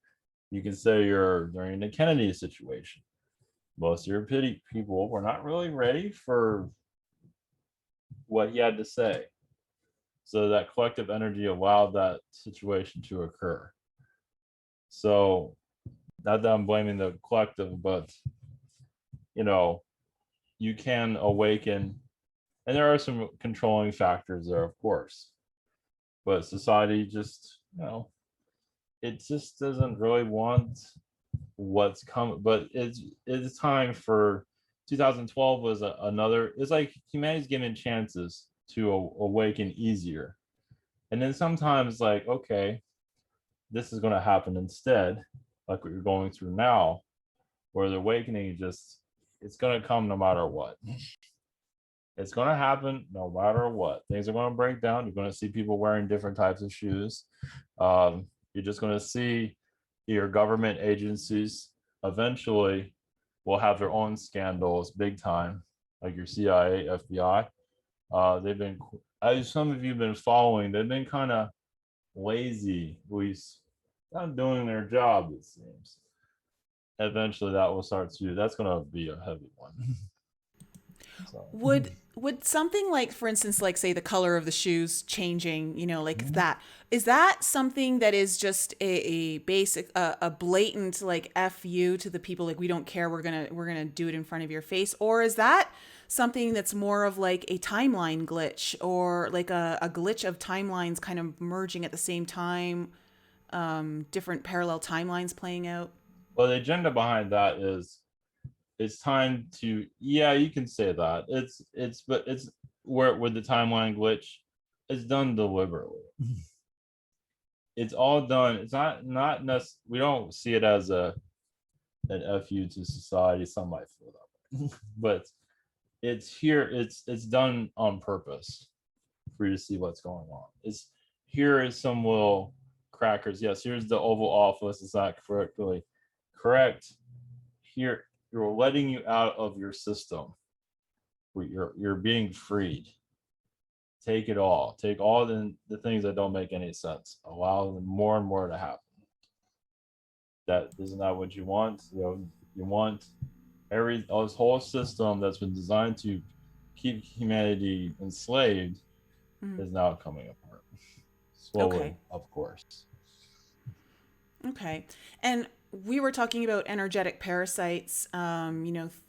You can say you're during the Kennedy situation. most of your pity people were not really ready for what he had to say. So that collective energy allowed that situation to occur. So not that I'm blaming the collective, but you know, you can awaken, and there are some controlling factors there, of course. But society just, it just doesn't really want what's coming. But it's time for 2012 was another. It's like humanity's given chances to awaken easier, and then sometimes like, okay, this is going to happen instead, like what you're going through now, where the awakening just, it's going to come no matter what. It's going to happen no matter what. Things are going to break down. You're going to see people wearing different types of shoes. You're just going to see your government agencies eventually will have their own scandals big time, like your CIA, FBI. They've been, as some of you have been following, they've been kind of lazy, at least not doing their job, it seems. Eventually that will start to, that's going to be a heavy one. So. Would something like, for instance, like say the color of the shoes changing, like that, is that something that is just a basic, a blatant like F you to the people, like we don't care, we're gonna do it in front of your face, or is that something that's more of like a timeline glitch, or like a glitch of timelines kind of merging at the same time, different parallel timelines playing out? Well, the agenda behind that is it's time to, yeah, you can say that. But it's where with the timeline glitch, it's done deliberately. It's all done. It's not necessarily, we don't see it as an FU to society. Some might feel that way. But it's here, it's done on purpose for you to see what's going on. It's here is some little crackers. Yes, here's the Oval Office. It's not correctly correct. Here, you're letting you out of your system. You're being freed. Take it all. Take all the things that don't make any sense. Allow them more and more to happen. That isn't that what you want? You want this whole system that's been designed to keep humanity enslaved is now coming apart. Slowly, Okay. of course. Okay. And we were talking about energetic parasites,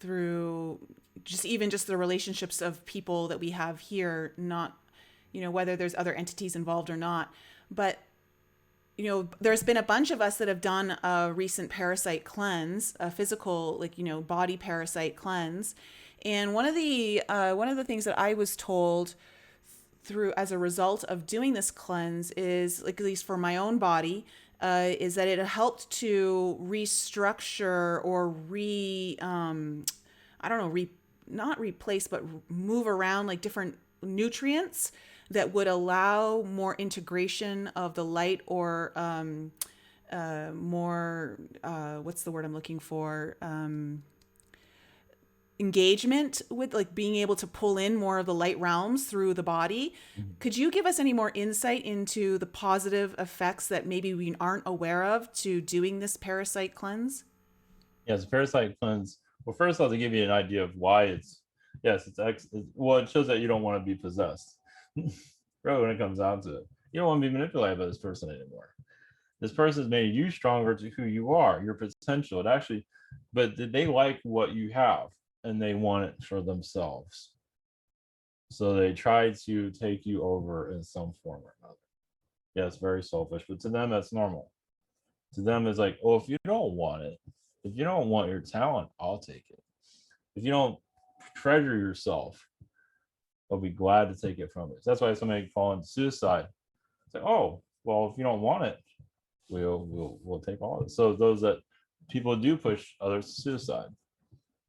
through just the relationships of people that we have here, not, whether there's other entities involved or not. But, there's been a bunch of us that have done a recent parasite cleanse, a physical, like, body parasite cleanse. And one of the things that I was told through as a result of doing this cleanse is, like, at least for my own body, is that it helped to restructure or I don't know, not replace, but move around like different nutrients that would allow more integration of the light, or more, what's the word I'm looking for? Engagement with, like, being able to pull in more of the light realms through the body. Could you give us any more insight into the positive effects that maybe we aren't aware of to doing this parasite cleanse? Yes, parasite cleanse. Well, first I'll to give you an idea of why it's, yes, well, it shows that you don't want to be possessed. Really, when it comes down to it, you don't want to be manipulated by this person anymore. This person has made you stronger to who you are, your potential. It actually, but they like what you have and they want it for themselves. So they try to take you over in some form or another. Yeah, it's very selfish, but to them, that's normal. To them, it's like, oh, if you don't want it, if you don't want your talent, I'll take it. If you don't treasure yourself, I'll be glad to take it from you. So that's why somebody fall into suicide. It's like, oh, well, if you don't want it, we'll take all of it. So those that people do push others to suicide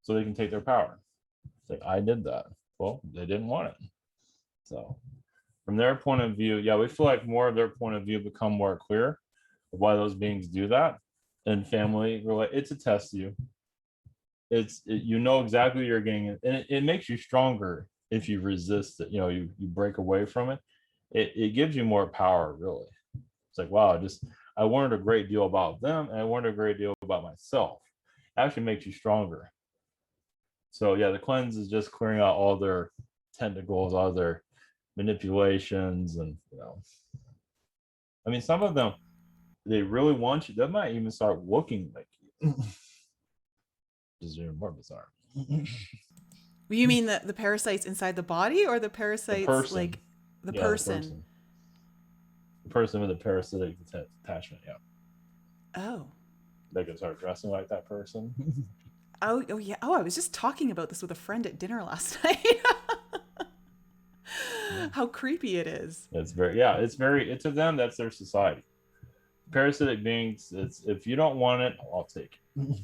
so they can take their power. It's like, I did that. Well, they didn't want it. So from their point of view, yeah, we feel like more of their point of view become more clear of why those beings do that. And family, it's a test you. You know exactly what you're getting, and it makes you stronger if you resist it. You break away from it. It gives you more power, really. It's like, wow, I learned a great deal about them, and I learned a great deal about myself. It actually makes you stronger. So yeah, the cleanse is just clearing out all their tentacles, all their manipulations, and I mean, some of them, they really want you. They might even start looking like you. Which is even more bizarre. You mean the parasites inside the body, or the The parasites person, like the yeah, person? the person with a parasitic attachment, yeah, Oh. they can start dressing like that person. Oh yeah. Oh, I was just talking about this with a friend at dinner last night. Yeah. How creepy it is. It's very, yeah, it's to them, that's their society. Parasitic beings, it's if you don't want it, I'll take it.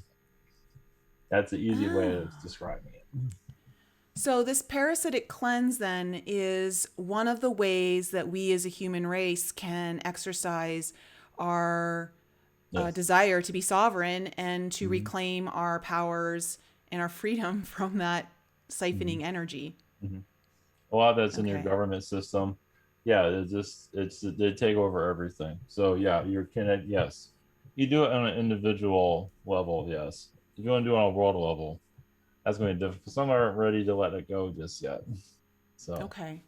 That's the easy way of Ah. describing it. So this parasitic cleanse then is one of the ways that we as a human race can exercise our Yes. desire to be sovereign and to Mm-hmm. reclaim our powers and our freedom from that Mm-hmm. siphoning energy. Mm-hmm. A lot of that's in your Okay. government system. Yeah, it's they take over everything. So yeah, you're connected. Yes, you do it on an individual level. Yes, if you want to do it on a world level, that's going to be difficult. Some aren't ready to let it go just yet. So, Okay.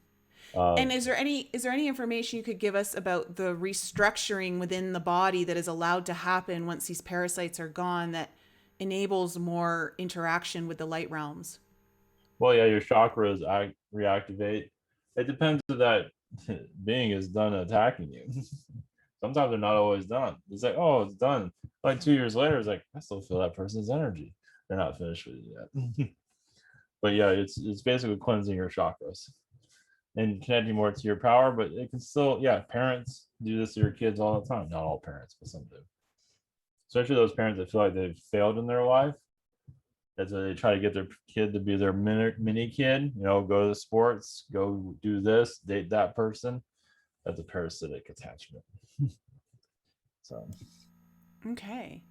uh, And is there any information you could give us about the restructuring within the body that is allowed to happen once these parasites are gone that enables more interaction with the light realms? well, yeah, your chakras reactivate. It depends if that being is done attacking you. Sometimes they're not always done. It's like, oh, it's done. Like 2 years later, it's like, I still feel that person's energy. They're not finished with it yet. But yeah, it's basically cleansing your chakras and connecting more to your power. But it can still, yeah, parents do this to your kids all the time. Not all parents, but some do. Especially those parents that feel like they've failed in their life. That's why they try to get their kid to be their mini kid. Go to the sports, go do this, date that person. That's a parasitic attachment. So Okay.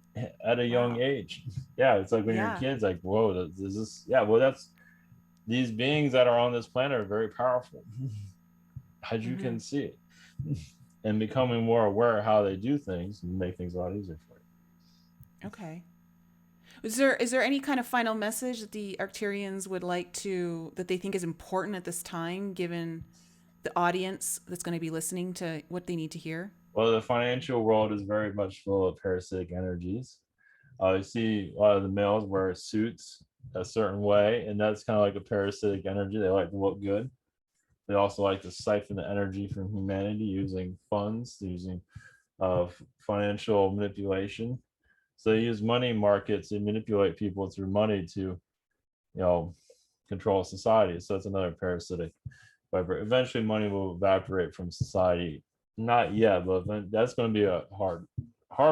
at a young Wow. age, yeah, it's like when you're Yeah. kids, like, whoa, this is, yeah, well, that's these beings that are on this planet are very powerful, as you Mm-hmm. can see it. And becoming more aware of how they do things and make things a lot easier for Okay. Is there any kind of final message that the Arcturians would like to that they think is important at this time, given the audience that's going to be listening to what they need to hear? you. Well, the financial world is very much full of parasitic energies. You see a lot of the males wear suits a certain way, and that's kind of like a parasitic energy. They like to look good. They also like to siphon the energy from humanity using funds, using financial manipulation. So they use money markets to manipulate people through money to, control society. So that's another parasitic viper. Eventually, money will evaporate from society. Not yet, but that's going to be a hard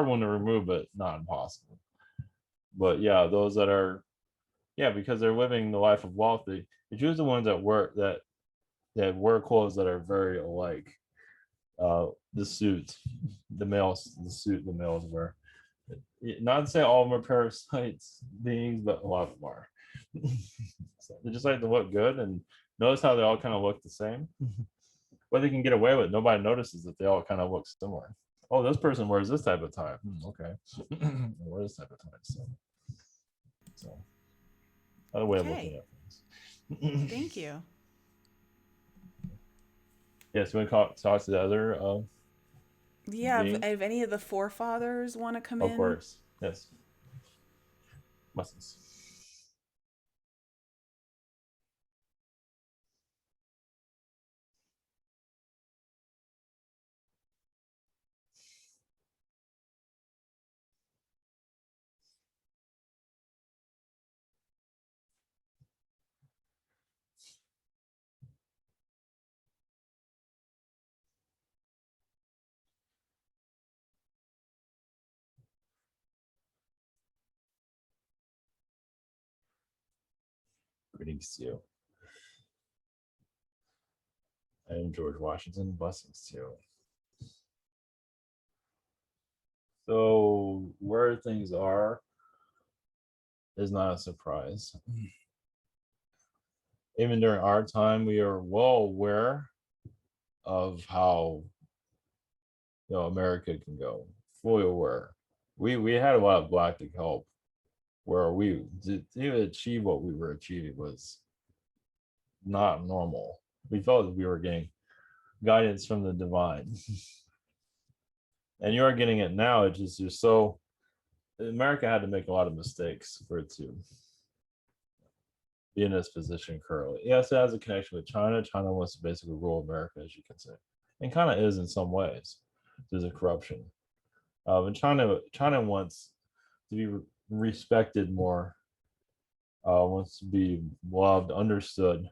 one to remove, but not impossible. But yeah, those that are, yeah, because they're living the life of wealth, they choose the ones that wear clothes that are very alike. The suit, the suit the males wear. Not to say all of them are parasites beings, but a lot of them are. So they just like to look good, and notice how they all kind of look the same. What they can get away with, nobody notices that they all kind of look similar. Oh, this person wears this type of tie. Okay, wear this type of tie. So another way of looking Okay. at things. Thank you. Yes, we want to talk to the other Yeah, being. if any of the forefathers want to come Of in. course, yes, muscles. Greetings to you. And George Washington, blessings to you. So where things are is not a surprise. Even during our time, we are well aware of how America can go. Fully aware. We had a lot of galactic help where we to even achieve what we were achieving was not normal. We felt that we were getting guidance from the divine. And you are getting it now. It's just you're so America had to make a lot of mistakes for it to be in this position currently. Yes, it has a connection with China. China wants to basically rule America, as you can say, and kind of is in some ways. There's a corruption, and China wants to be respected more, wants to be loved, understood.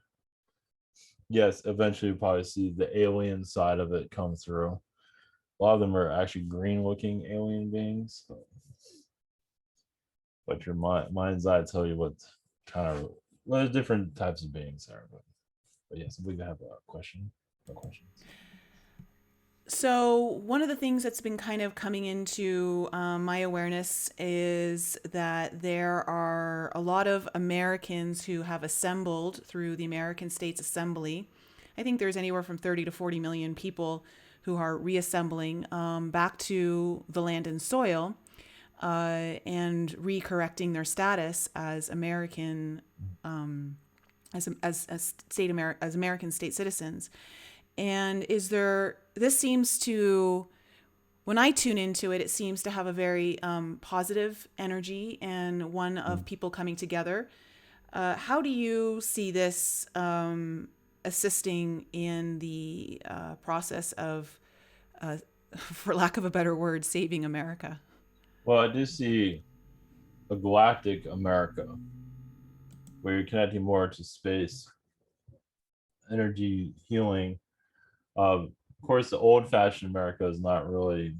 Yes, eventually you'll probably see the alien side of it come through. A lot of them are actually green-looking alien beings, but your mind's eye tell you what kind of there's different types of beings there. But yes, we have a question. No questions. So, one of the things that's been kind of coming into my awareness is that there are a lot of Americans who have assembled through the American States Assembly. I think there's anywhere from 30 to 40 million people who are reassembling back to the land and soil and recorrecting their status as American, as American state citizens. And this seems to, when I tune into it, it seems to have a very positive energy and one of people coming together. How do you see this assisting in the process of, for lack of a better word, saving America? Well, I do see a galactic America where you're connecting more to space, energy, healing. Of course, the old-fashioned America is not really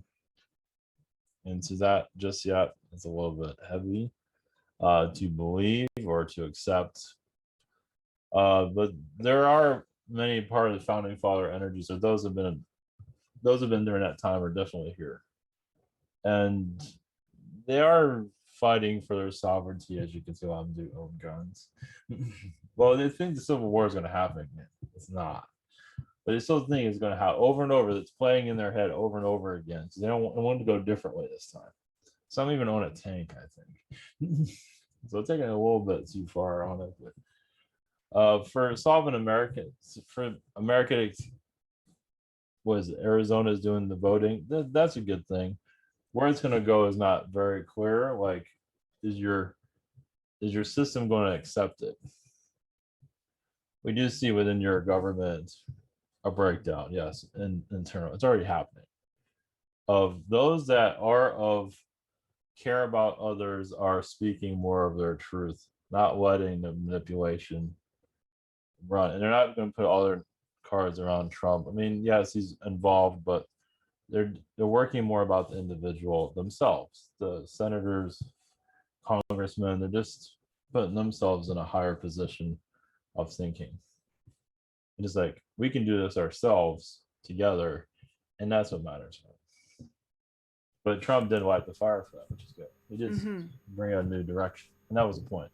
into that just yet. It's a little bit heavy to believe or to accept. But there are many part of the founding father energies, or those have been during that time are definitely here, and they are fighting for their sovereignty. As you can see, a lot of them do own guns. Well, they think the Civil War is going to happen. It's not. But they still think it's going to happen over and over. That's playing in their head over and over again. So they don't want to go differently this time. Some even own a tank, I think. So taking it a little bit too far on it. But for solving America, was Arizona is doing the voting. That's a good thing. Where it's going to go is not very clear. Like, is your system going to accept it? We do see within your government a breakdown, yes, and internal. It's already happening. Of those that are of care about others are speaking more of their truth, not letting the manipulation run. And they're not going to put all their cards around Trump. I mean, yes, he's involved, but they're working more about the individual themselves. The senators, congressmen, they're just putting themselves in a higher position of thinking. And it's like, we can do this ourselves together, and that's what matters. But Trump did light the fire for that, which is good. He did bring a new direction, and that was the point.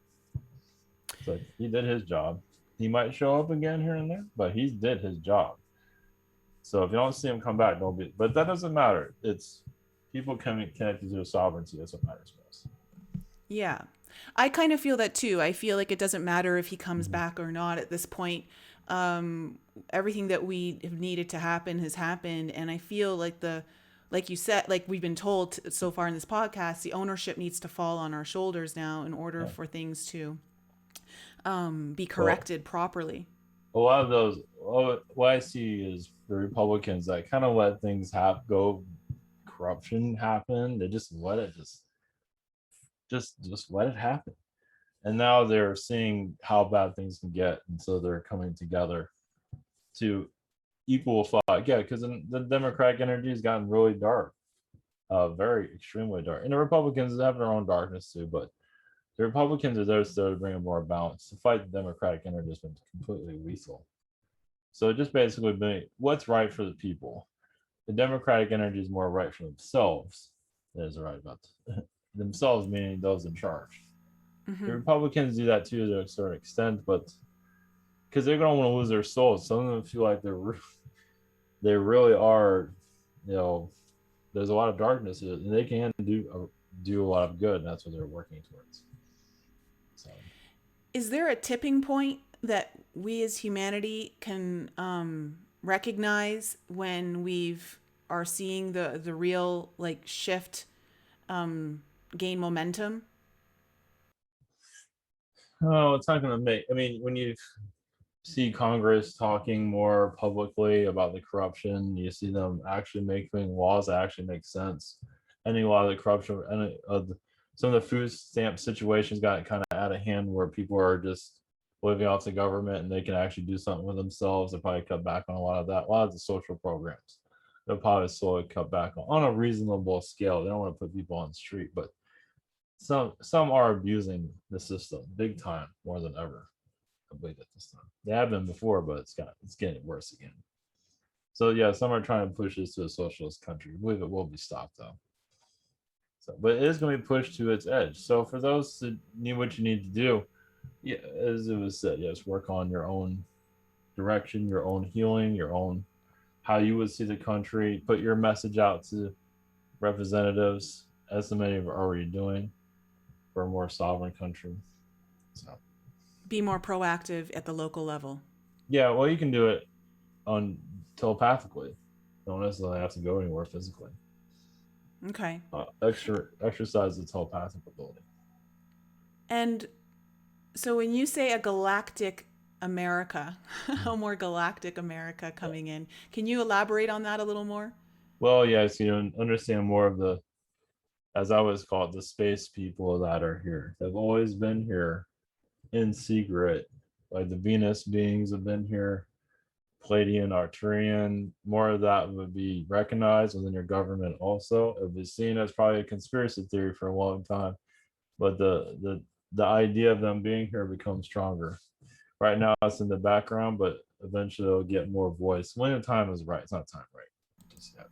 It's like he did his job. He might show up again here and there, but he did his job. So if you don't see him come back, don't be. But that doesn't matter. It's people connected to their sovereignty. That's what matters most. Yeah, I kind of feel that too. I feel like it doesn't matter if he comes back or not at this point. Everything that we have needed to happen has happened, and I feel like like you said, like we've been told so far in this podcast, the ownership needs to fall on our shoulders now in order for things to be corrected properly. A lot of those, what I see is the Republicans that kind of let things corruption happen. They just let it just let it happen. And now they're seeing how bad things can get, and so they're coming together to equal fight. Yeah, because the Democratic energy has gotten really dark, very extremely dark. And the Republicans have their own darkness too, but the Republicans are there still to bring more balance. To fight the Democratic energy has been completely lethal. So just basically being what's right for the people. The Democratic energy is more right for themselves than is right about themselves, meaning those in charge. The Republicans do that too to a certain extent, but because they're going to want to lose their souls. Some of them feel like they really are, there's a lot of darkness, and they can do a lot of good, and that's what they're working towards. Is there a tipping point that we as humanity can recognize when we've are seeing the real like shift gain momentum? Oh, it's not going to make. I mean, when you see Congress talking more publicly about the corruption, you see them actually making laws that actually make sense. Ending a lot of the corruption, and some of the food stamp situations got kind of out of hand where people are just living off the government and they can actually do something with themselves. They probably cut back on a lot of that. A lot of the social programs, they'll probably slowly cut back on a reasonable scale. They don't want to put people on the street, but some are abusing the system big time, more than ever. I believe at this time. They have been before, but it's getting worse again. So yeah, some are trying to push this to a socialist country. I believe it will be stopped though. So, but it is going to be pushed to its edge. So for those that need what you need to do, yeah, as it was said, yes, work on your own direction, your own healing, your own how you would see the country. Put your message out to representatives, as so many are already doing, for a more sovereign country. So Be more proactive at the local level. yeah, well, you can do it on telepathically. Don't necessarily have to go anywhere physically. Okay. Exercise the telepathic ability. And so when you say a galactic America, a more galactic America coming in, can you elaborate on that a little more? Well, yes, you know, understand more of the, as I always call it, the space people that are here. They've always been here in secret. Like the Venus beings have been here, Palladian, Arcturian. More of that would be recognized within your government. Also, it was seen as probably a conspiracy theory for a long time, but the idea of them being here becomes stronger. Right now, it's in the background, but eventually it'll get more voice when the time is right. It's not time right just yet.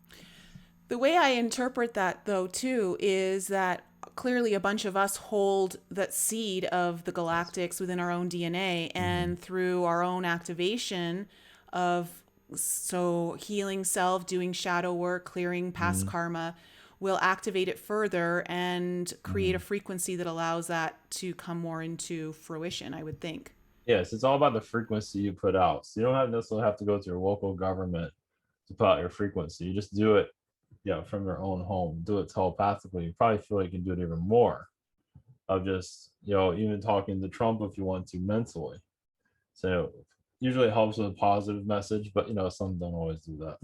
The way I interpret that, though, too, is that clearly a bunch of us hold that seed of the Yes. galactics within our own DNA, Mm-hmm. and through our own activation of so healing self, doing shadow work, clearing past Mm-hmm. karma, will activate it further and create Mm-hmm. a frequency that allows that to come more into fruition, I would think. Yes, it's all about the frequency you put out. So you don't necessarily have to go to your local government to put out your frequency. You just do it, yeah, from your own home. Do it telepathically. You probably feel like you can do it even more of just, you know, even talking to Trump if you want to mentally. So usually it helps with a positive message, but you know, some don't always do that.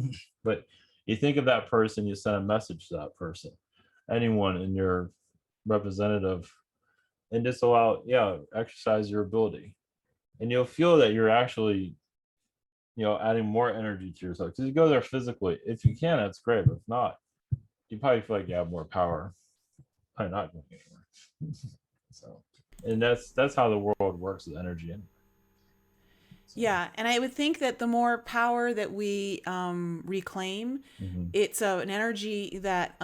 But you think of that person, you send a message to that person, anyone in your representative, and just allow, yeah, exercise your ability. And you'll feel that you're actually, you know, adding more energy to yourself. Because you go there physically. If you can, that's great. But if not, you probably feel like you have more power. Probably not going anywhere. So, and that's how the world works with energy. So, Yeah, and I would think that the more power that we reclaim, mhm. it's an energy that,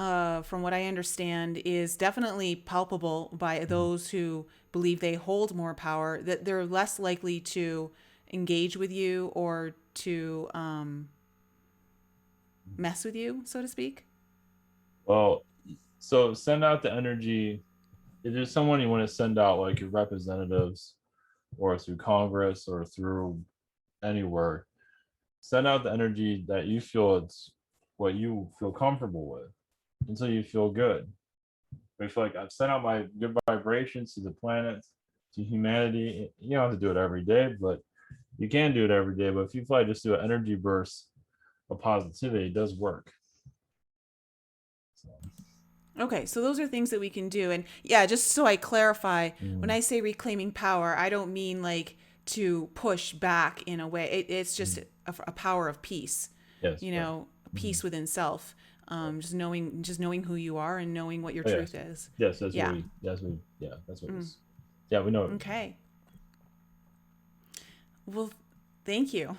from what I understand, is definitely palpable by Mhm. those who believe they hold more power, that they're less likely to engage with you or to mess with you, so to speak. Well, so send out the energy. If there's someone you want to send out, like your representatives, or through Congress, or through anywhere, send out the energy that you feel it's what you feel comfortable with until you feel good. I feel like I've sent out my good vibrations to the planet, to humanity. You don't have to do it every day, but you can do it every day. But if you feel like just do an energy burst of positivity, it does work. So, Okay, so those are things that we can do. And yeah, just so I clarify, when mm, I say reclaiming power, I don't mean like to push back in a way. It's just mm, a power of peace, yes, you right. know, Mm, peace within self. right. Just knowing who you are and knowing what your Oh yes, truth is. yes. That's what Yeah. we. That's what. Yeah, that's what it Mm, is. Yeah, we know what we mean. okay. Well, thank you.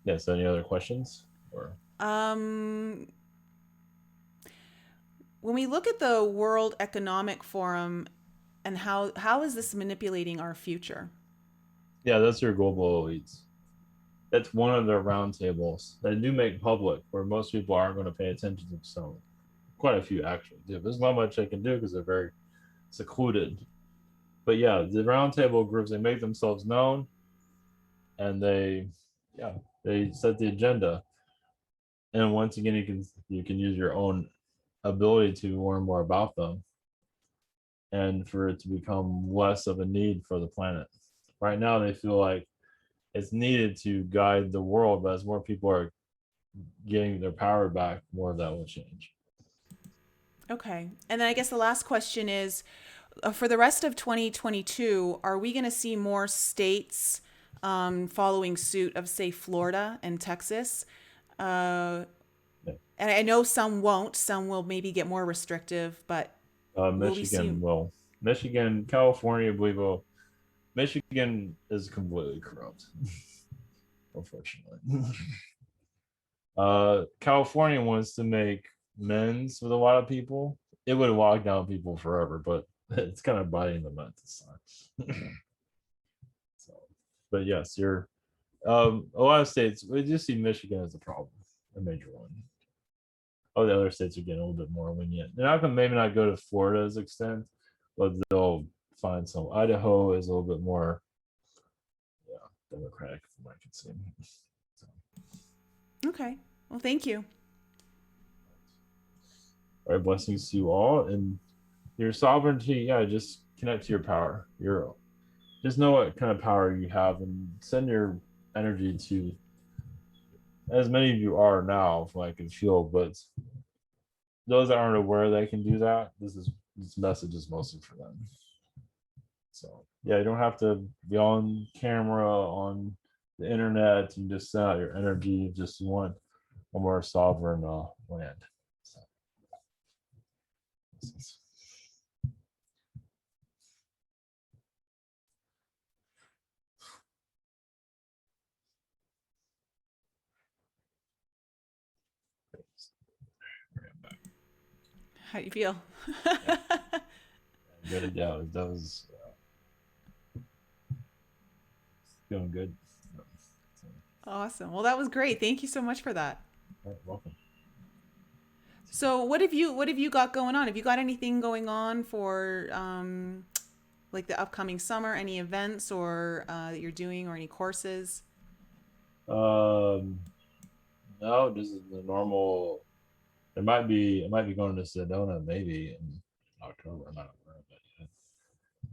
Yes. Any other questions? Or Um, when we look at the World Economic Forum and how is this manipulating our future? yeah, that's your global elites. That's one of their roundtables that do make public, where most people aren't going to pay attention to. So quite a few actually do. There's not much I can do because they're very secluded. But yeah, the roundtable groups, they make themselves known, and yeah, they set the agenda. And once again, you can use your own ability to learn more about them, and for it to become less of a need for the planet. Right now, they feel like it's needed to guide the world, but as more people are getting their power back, more of that will change. Okay. And then I guess the last question is, for the rest of 2022, are we going to see more states following suit of, say, Florida and Texas? Yeah. And I know some won't. Some will maybe get more restrictive, but will we see? Michigan, California, I believe will. Michigan is completely corrupt, unfortunately. California wants to make amends with a lot of people. It would lock down people forever, but it's kind of biting them at this time. So, but yes, you're a lot of states. We just see Michigan as a problem, a major one. Oh, the other states are getting a little bit more lenient. They're not going to maybe not go to Florida's extent, but they'll find some. Idaho is a little bit more, yeah, democratic from what I can see. So. Okay. Well, thank you. All right, blessings to you all, and your sovereignty. Yeah, just connect to your power. Just know what kind of power you have, and send your energy to, as many of you are now, from what I can feel. But those that aren't aware they can do that, this message is mostly for them. So yeah, you don't have to be on camera on the internet and just send out your energy. Just want a more sovereign land. So, How do you feel? good, yeah, that was feeling good. Awesome. Well, that was great. Thank you so much for that. All right, welcome. So, what have you got going on? Have you got anything going on for like the upcoming summer? Any events or that you're doing, or any courses? Um, no, this is the normal. I might be going to Sedona maybe in October. I'm not aware of it yet.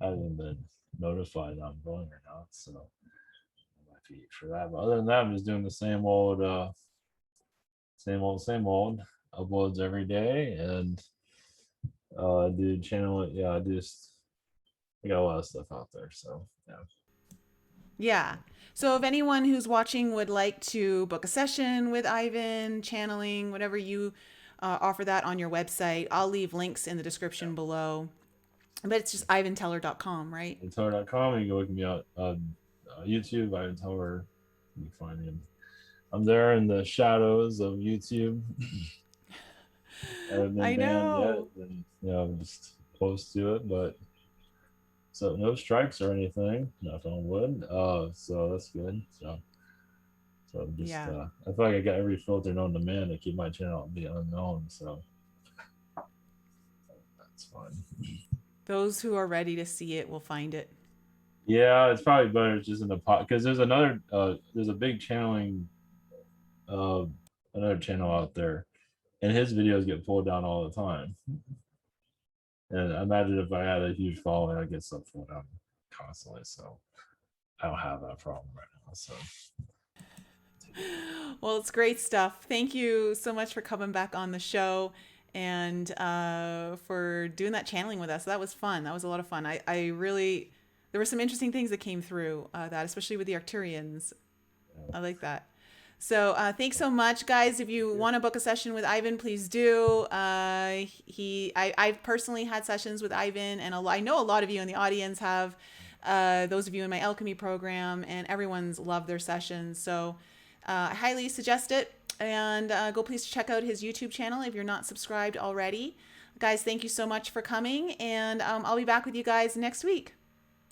I haven't been notified that I'm going or not, so I might be for that. But other than that, I'm just doing the same old uploads every day, and do channel it. Yeah, I got a lot of stuff out there, so yeah. Yeah. So if anyone who's watching would like to book a session with Ivan, channeling, whatever you offer that on your website, I'll leave links in the description below. But it's just ivanteller.com, right? ivanteller.com. You can look me up YouTube, Ivan Teller. You can find me. I'm there in the shadows of YouTube. I haven't been I banned yet, know. and I'm just close to it, but so no strikes or anything, knock on wood. So that's good. So just Yeah. I feel like I got every filter known to man to keep my channel be unknown. So that's fine. Those who are ready to see it will find it. Yeah, it's probably better just in the pot because there's there's a big channeling another channel out there, and his videos get pulled down all the time. And I imagine if I had a huge following, I'd get stuff pulled down constantly. So I don't have that problem right now. So Well, it's great stuff. Thank you so much for coming back on the show and for doing that channeling with us. That was fun. That was a lot of fun. I really, there were some interesting things that came through that, especially with the Arcturians. I like that. So thanks so much, guys. If you want to book a session with Ivan, please do. I've personally had sessions with Ivan, and I know a lot of you in the audience have. Those of you in my alchemy program, and everyone's loved their sessions. So I highly suggest it. And go please check out his YouTube channel if you're not subscribed already. Guys, thank you so much for coming, and I'll be back with you guys next week.